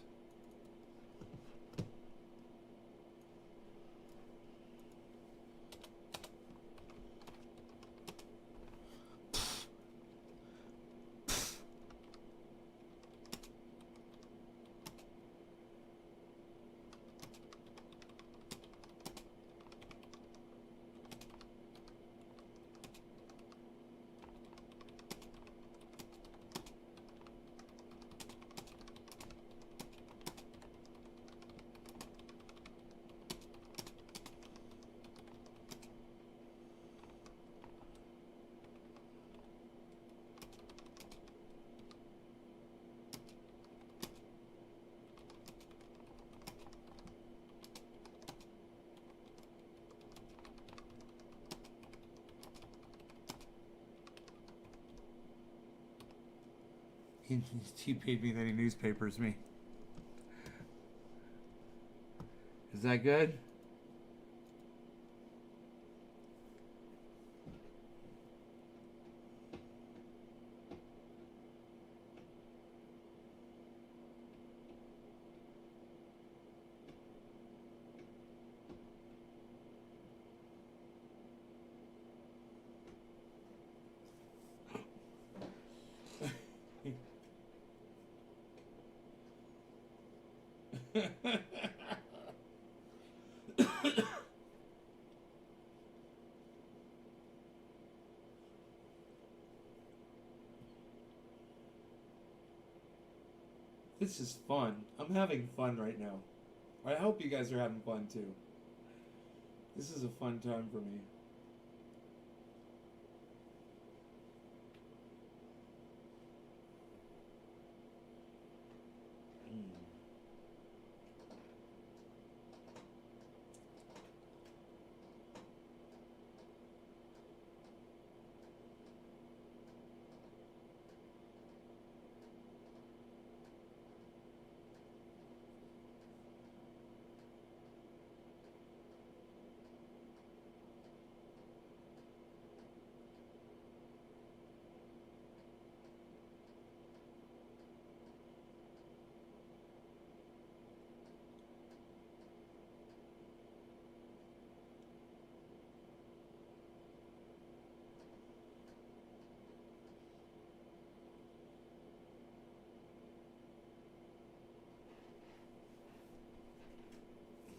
[SPEAKER 1] He paid me, then he newspapers me. Is that good? This is fun. I'm having fun right now. I hope you guys are having fun too. This is a fun time for me.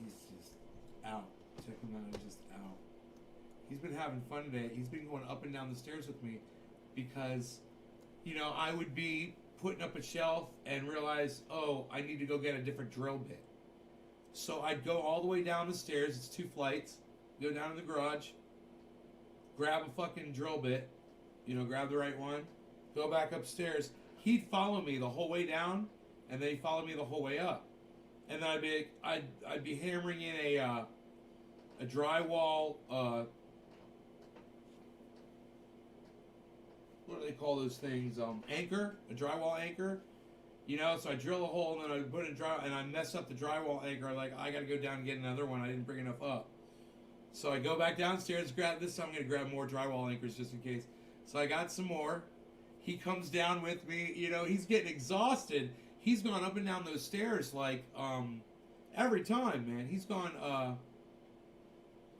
[SPEAKER 1] He's just out. Check him out. He's just out. He's been having fun today. He's been going up and down the stairs with me because, I would be putting up a shelf and realize, oh, I need to go get a different drill bit. So I'd go all the way down the stairs. It's 2 flights. Go down to the garage. Grab a fucking drill bit. Grab the right one. Go back upstairs. He'd follow me the whole way down, and then he'd follow me the whole way up. And then I'd be hammering in a drywall. What do they call those things? Anchor, a drywall anchor. So I drill a hole and then I put in and I mess up the drywall anchor. I gotta go down and get another one. I didn't bring enough up. So I go back downstairs, grab this time. I'm gonna grab more drywall anchors just in case. So I got some more. He comes down with me. He's getting exhausted. He's gone up and down those stairs every time, man. He's gone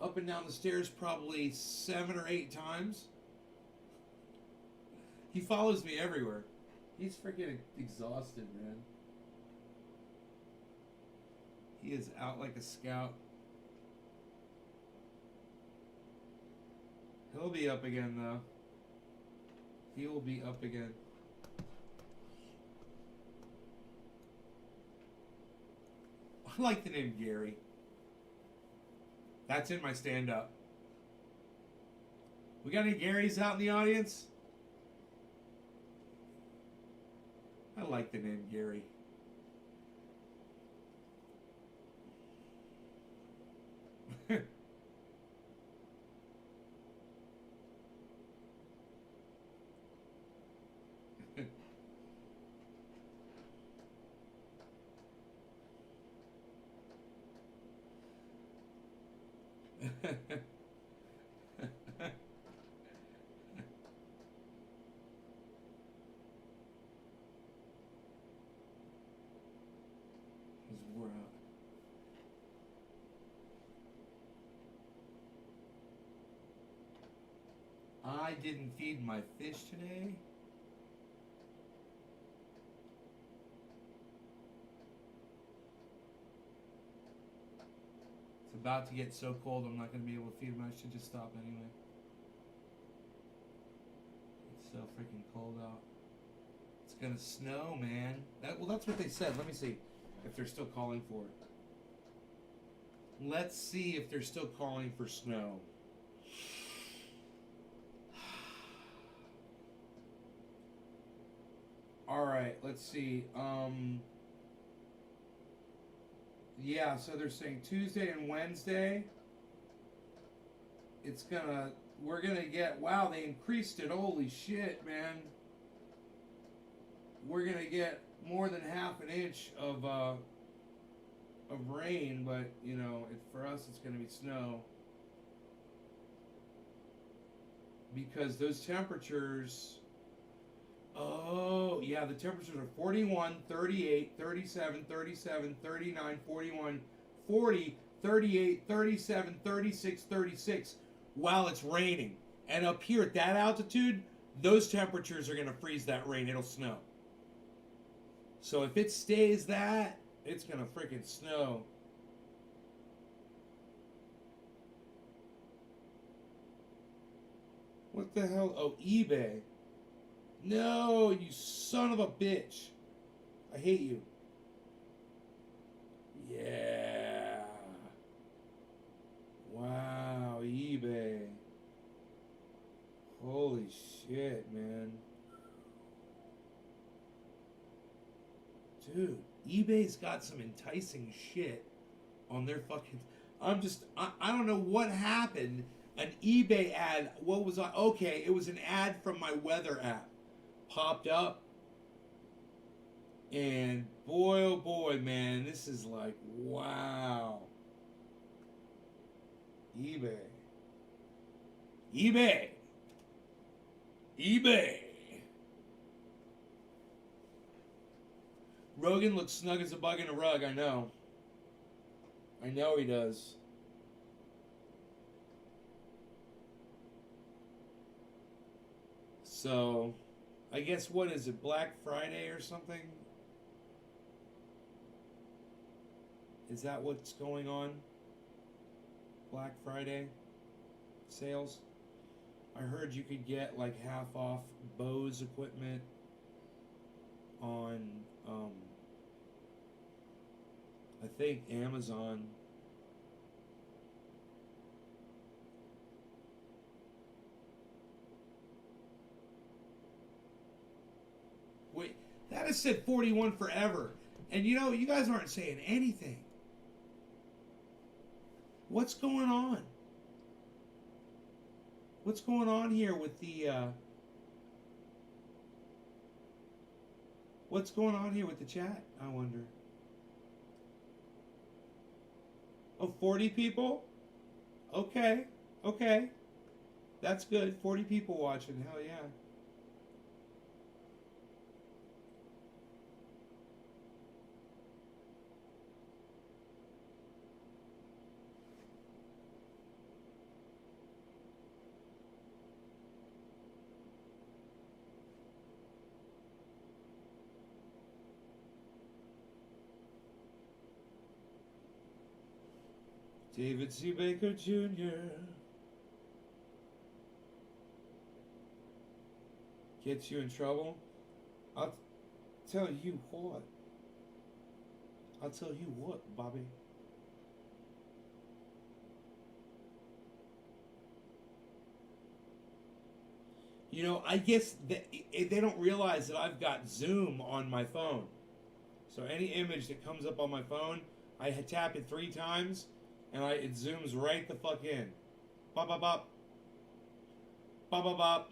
[SPEAKER 1] up and down the stairs probably 7 or 8 times. He follows me everywhere. He's freaking exhausted, man. He is out like a scout. He'll be up again, though. He will be up again. I like the name Gary. That's in my stand-up. We got any Garys out in the audience? I like the name Gary. He's wore out. I didn't feed my fish today. It's about to get so cold I'm not going to be able to feed them. I should just stop anyway. It's so freaking cold out. It's going to snow, man. That's what they said. Let me see if they're still calling for it. Let's see if they're still calling for snow. All right, let's see. Yeah, so they're saying Tuesday and Wednesday. We're gonna get, wow, they increased it. Holy shit, man. we're gonna get more than half an inch of rain, but you know, for us it's gonna be snow because those temperatures. Oh, yeah, the temperatures are 41, 38, 37, 37, 39, 41, 40, 38, 37, 36, 36 while it's raining. And up here at that altitude, those temperatures are going to freeze that rain. It'll snow. So if it stays that, it's going to freaking snow. What the hell? Oh, eBay. No, you son of a bitch. I hate you. Yeah. Wow, eBay. Holy shit, man. Dude, eBay's got some enticing shit on their fucking. I don't know what happened. An eBay ad, what was I? Okay, it was an ad from my weather app. Popped up, and boy, oh boy, man, this is like, wow. eBay. eBay. eBay. Rogan looks snug as a bug in a rug, I know. I know he does. So, I guess what is it, Black Friday or something? Is that what's going on? Black Friday sales? I heard you could get like half off Bose equipment on, I think Amazon. Wait, that has said 41 forever. And you know, you guys aren't saying anything. What's going on? What's going on here with the, what's going on here with the chat, I wonder? Oh, 40 people? Okay, okay. That's good. 40 people watching, hell yeah. David C. Baker Jr. Gets you in trouble? I'll tell you what. I'll tell you what, Bobby. You know, I guess they don't realize that I've got Zoom on my phone. So any image that comes up on my phone, I tap it 3 times, and it zooms right the fuck in. Bop, bop, bop. Bop, bop, bop.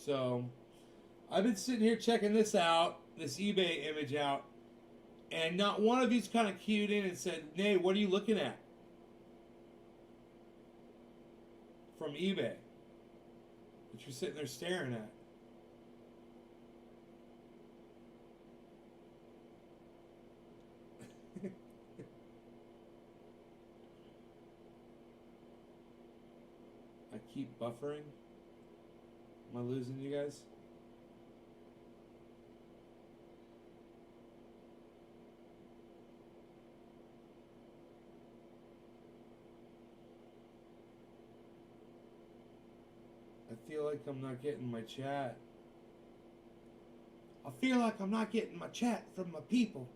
[SPEAKER 1] So, I've been sitting here checking this out, this eBay image out, and not one of you's kind of cued in and said, "Nay, what are you looking at?" From eBay. That you're sitting there staring at. I keep buffering. Am I losing you guys? I feel like I'm not getting my chat. I feel like I'm not getting my chat from my people.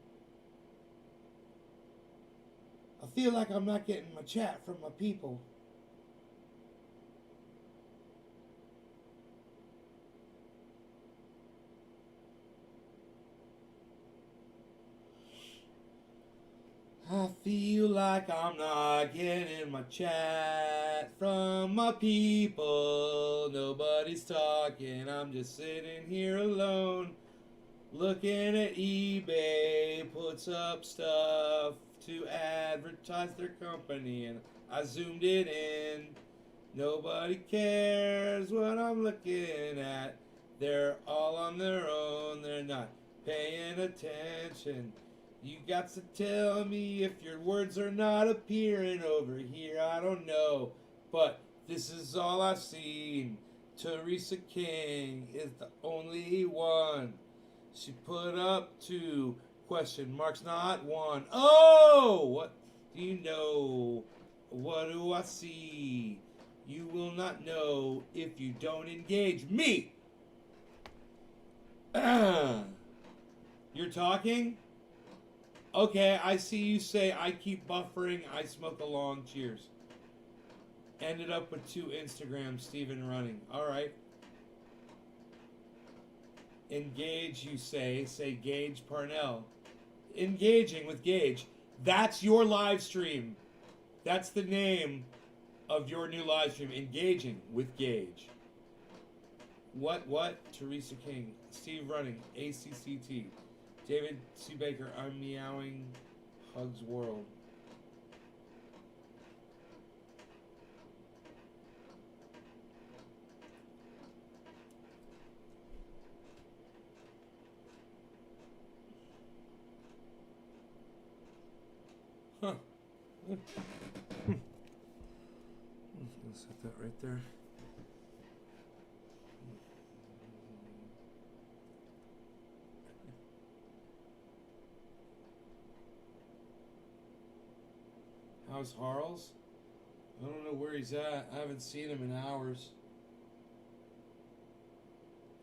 [SPEAKER 1] I feel like I'm not getting my chat from my people. I feel like I'm not getting my chat from my people. Nobody's talking. I'm just sitting here alone, looking at eBay. Puts up stuff to advertise their company, and I zoomed it in. Nobody cares what I'm looking at. They're all on their own. They're not paying attention. You got to tell me if your words are not appearing over here. I don't know, but this is all I've seen. Teresa King is the only one. She put up 2 question marks, not 1. Oh, what do you know? What do I see? You will not know if you don't engage me. You're talking? Okay, I see you say I keep buffering, I smoke along, cheers. Ended up with 2 Instagrams, Steven running. Alright. Engage, you say Gage Parnell. Engaging with Gage. That's your live stream. That's the name of your new live stream. Engaging with Gage. What? Teresa King. Steve running. ACCT. David C. Baker. I'm meowing. Hugs World. Huh. I'm just gonna set that right there. How's Harles? I don't know where he's at. I haven't seen him in hours.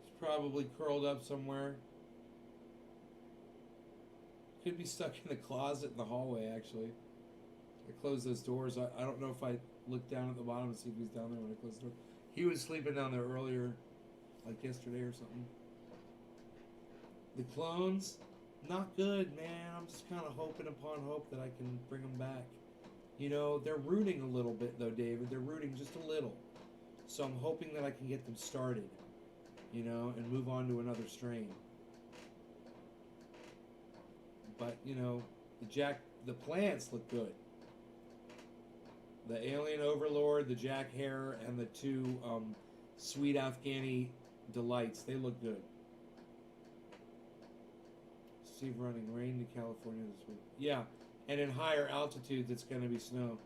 [SPEAKER 1] He's probably curled up somewhere. Could be stuck in the closet in the hallway, actually. I closed those doors. I don't know if I looked down at the bottom to see if he's down there when I closed the door. He was sleeping down there earlier, like yesterday or something. The clones, not good, man. I'm just kind of hoping upon hope that I can bring them back. You know, they're rooting a little bit, though, David. They're rooting just a little. So I'm hoping that I can get them started, you know, and move on to another strain. But, you know, the plants look good. The Alien Overlord, the Jack Hare, and the 2 Sweet Afghani Delights, they look good. Steve running. Rain to California this week. Yeah, and in higher altitudes, it's going to be snow.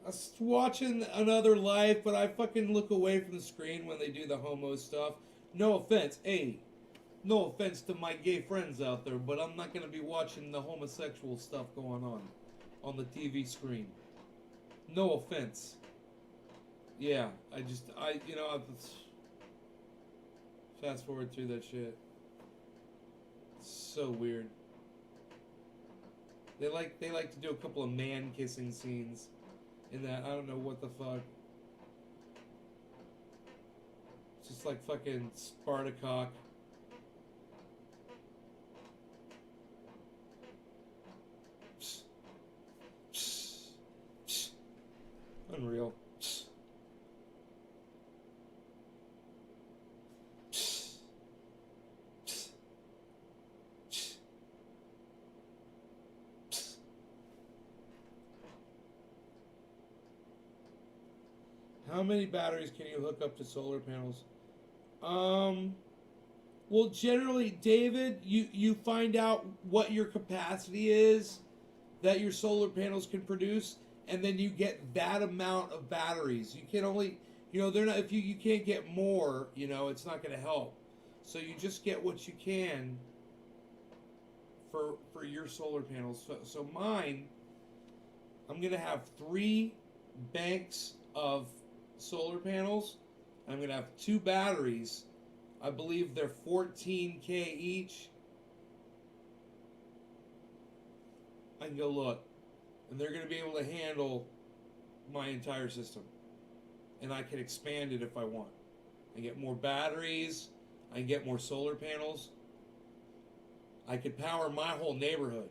[SPEAKER 1] I was watching Another Life, but I fucking look away from the screen when they do the homo stuff. No offense. Hey, no offense to my gay friends out there, but I'm not going to be watching the homosexual stuff going on the TV screen. No offense. Yeah, I fast forward through that shit. It's so weird. They like to do a couple of man kissing scenes in that. I don't know what the fuck. It's just like fucking Spartacock. Unreal. How many batteries can you hook up to solar panels? Well, generally, David, you find out what your capacity is that your solar panels can produce, and then you get that amount of batteries. You can only, they're not, if you can't get more, it's not going to help. So you just get what you can for your solar panels. So mine, I'm going to have 3 banks of solar panels. I'm going to have 2 batteries. I believe they're 14K each. I can go look. And they're going to be able to handle my entire system. And I can expand it if I want. I get more batteries. I can get more solar panels. I could power my whole neighborhood.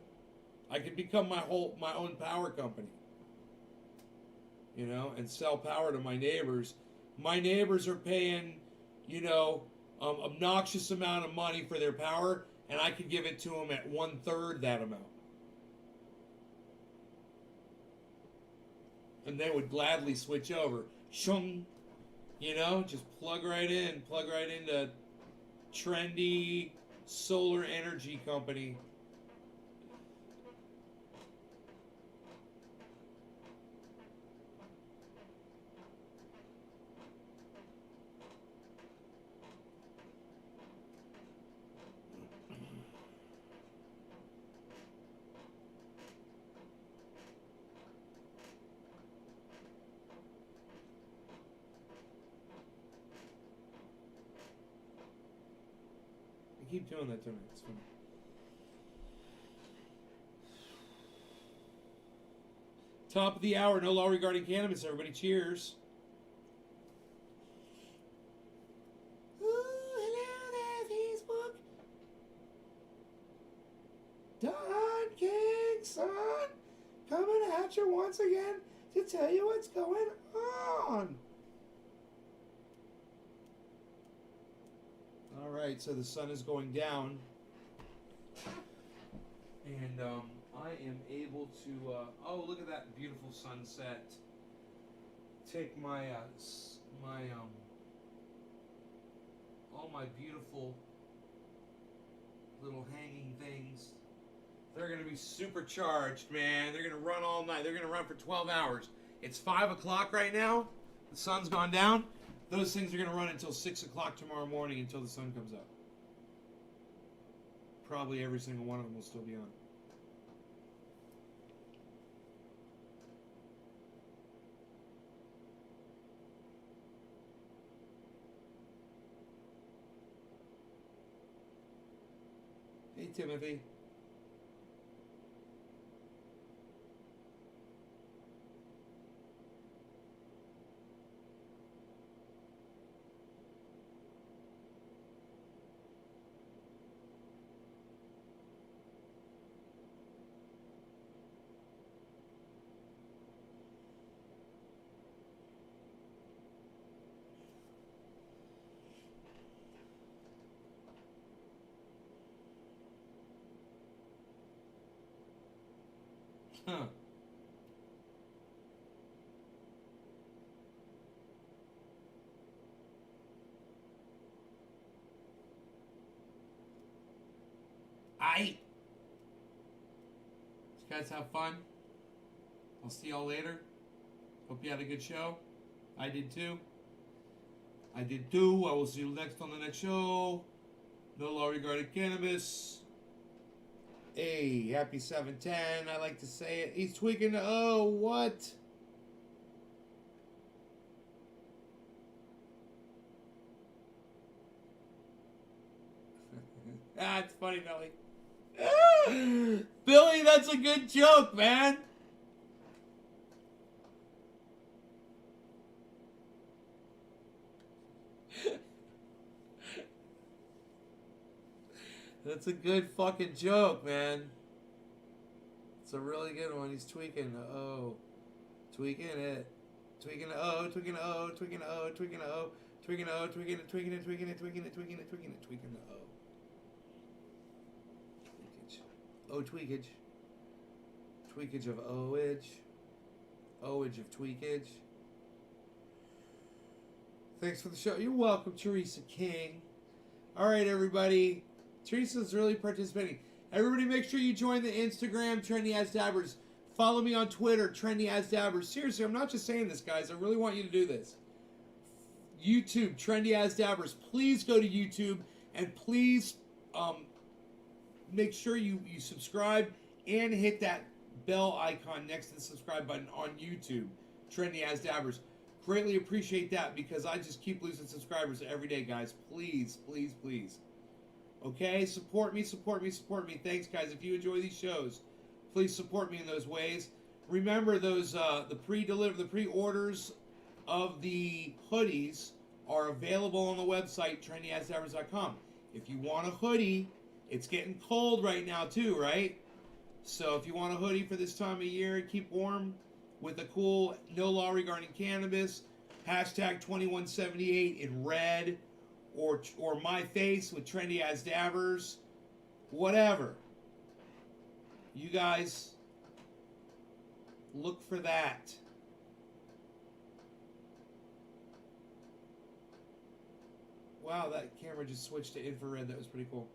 [SPEAKER 1] I could become my own power company. You know, and sell power to my neighbors. My neighbors are paying, you know, obnoxious amount of money for their power, and I could give it to them at 1/3 that amount. And they would gladly switch over. Shung, you know, just plug right into trendy solar energy company. Keep doing that to me. It's fun. Top of the hour. No law regarding cannabis. Everybody, cheers. Ooh, hello there, Facebook. Don King, son, coming at you once again to tell you what's going on. All right, so the sun is going down, and I am able to. Oh, look at that beautiful sunset. Take my all my beautiful little hanging things. They're gonna be supercharged, man. They're gonna run all night. They're gonna run for 12 hours. It's 5 o'clock right now. The sun's gone down. Those things are going to run until 6 o'clock tomorrow morning until the sun comes up. Probably every single one of them will still be on. Hey, Timothy. Huh. Aight. You guys have fun. I'll see y'all later. Hope you had a good show. I did too. I will see you next on the next show. No law regarding cannabis. Hey, happy 710. I like to say it. He's tweaking. Oh, what? That's funny, Billy. Billy, that's a good joke, man. That's a good fucking joke, man. It's a really good one. He's tweaking. Oh, tweaking it. Tweaking it. Oh, tweaking it. Oh, tweaking it. Oh, tweaking it. Oh, tweaking it. Oh, tweaking it. Tweaking it. Tweaking it. Tweaking it. Tweaking it. Tweaking it. Tweaking it. Oh. Tweakage. Oh, tweakage. Tweakage of O-age. O-age of tweakage. Thanks for the show. You're welcome, Teresa King. All right, everybody. Teresa's really participating. Everybody make sure you join the Instagram, Trendy As Dabbers. Follow me on Twitter, Trendy As Dabbers. Seriously, I'm not just saying this, guys. I really want you to do this. YouTube, Trendy As Dabbers. Please go to YouTube and please make sure you subscribe and hit that bell icon next to the subscribe button on YouTube, Trendy As Dabbers. Greatly appreciate that because I just keep losing subscribers every day, guys. Please, please, please. Okay, support me, support me, support me. Thanks, guys. If you enjoy these shows, please support me in those ways. Remember those the pre-orders of the hoodies are available on the website, trendyassdabbers.com. If you want a hoodie, it's getting cold right now too, right? So if you want a hoodie for this time of year, keep warm with a cool no law regarding cannabis, hashtag 2178 in red, or my face with Trendy As Dabbers, whatever. You guys look for that. Wow, that camera just switched to infrared. That was pretty cool.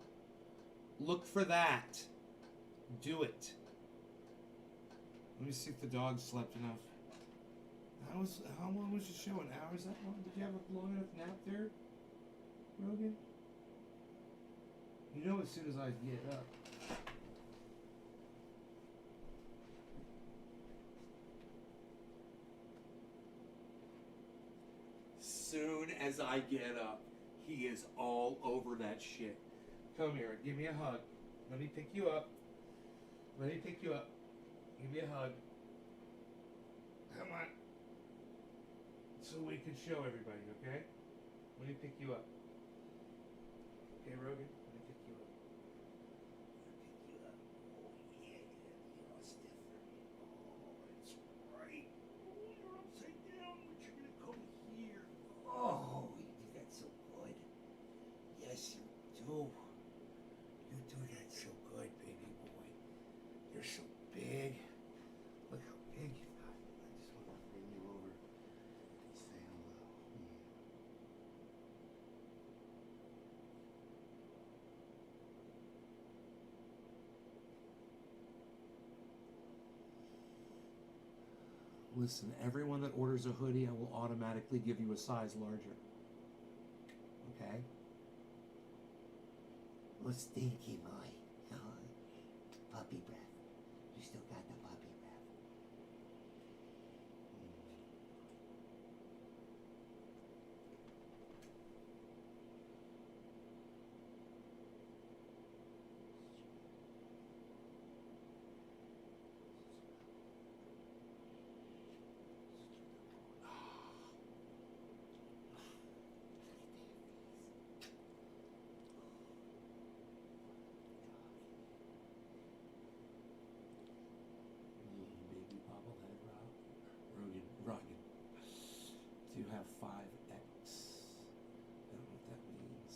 [SPEAKER 1] Look for that. Do it. Let me see if the dog slept enough. How long was the show? An hour? Is that long? Did you have a long enough nap there, Rogan? You know, as soon as I get up. Soon as I get up, he is all over that shit. Come here, give me a hug. Let me pick you up. Let me pick you up. Give me a hug. Come on. So we can show everybody, okay? Let me pick you up. Okay, Rogan? Let me pick you up. Pick you up. Oh, yeah. You're all stiff for me. Oh, that's right. Oh, you're upside down, but you're going to come here. Oh, you do that so good. Yes, you do. You do that so good, baby boy. You're so big. Look how big you got. I just want to bring you over and say hello. Listen, everyone that orders a hoodie, I will automatically give you a size larger. Okay? What's stinky, boy? Puppy breath. You still got the puppy breath. Baby bobblehead Rogan. Do you have 5X? I don't know what that means.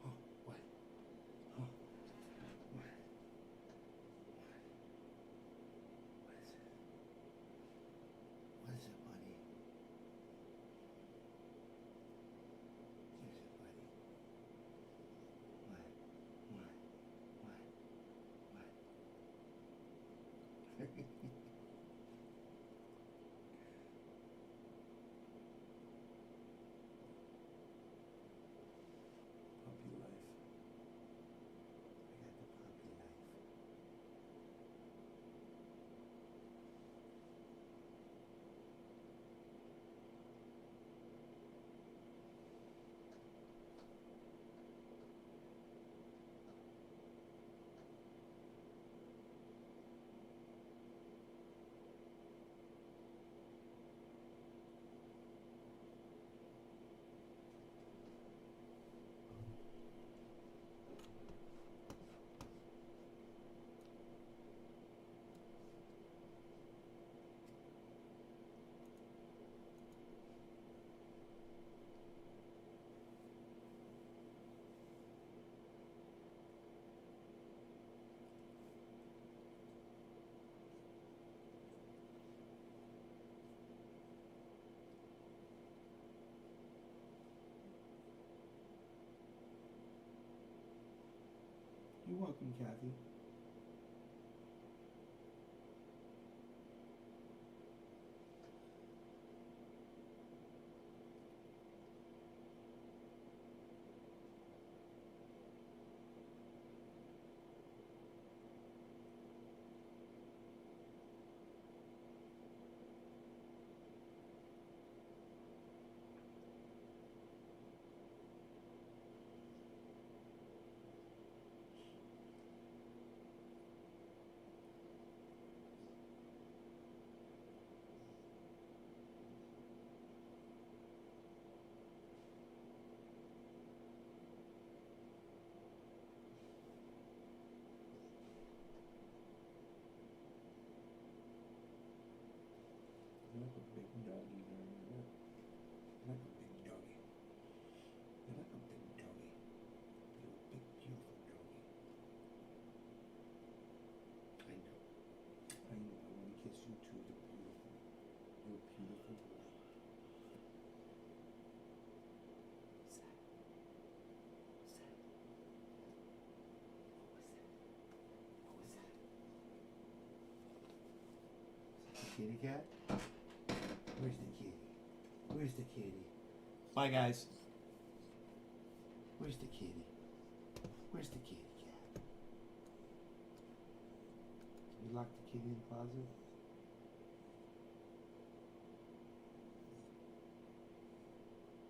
[SPEAKER 1] Oh, what? Oh, what? What is it? What is it, buddy? What is it, buddy? What? Puppy life. I got the puppy life. You're welcome, Kathy. kitty cat? Where's the kitty? Where's the kitty? Bye, guys. Where's the kitty? Where's the kitty cat? Did we lock the kitty in the closet?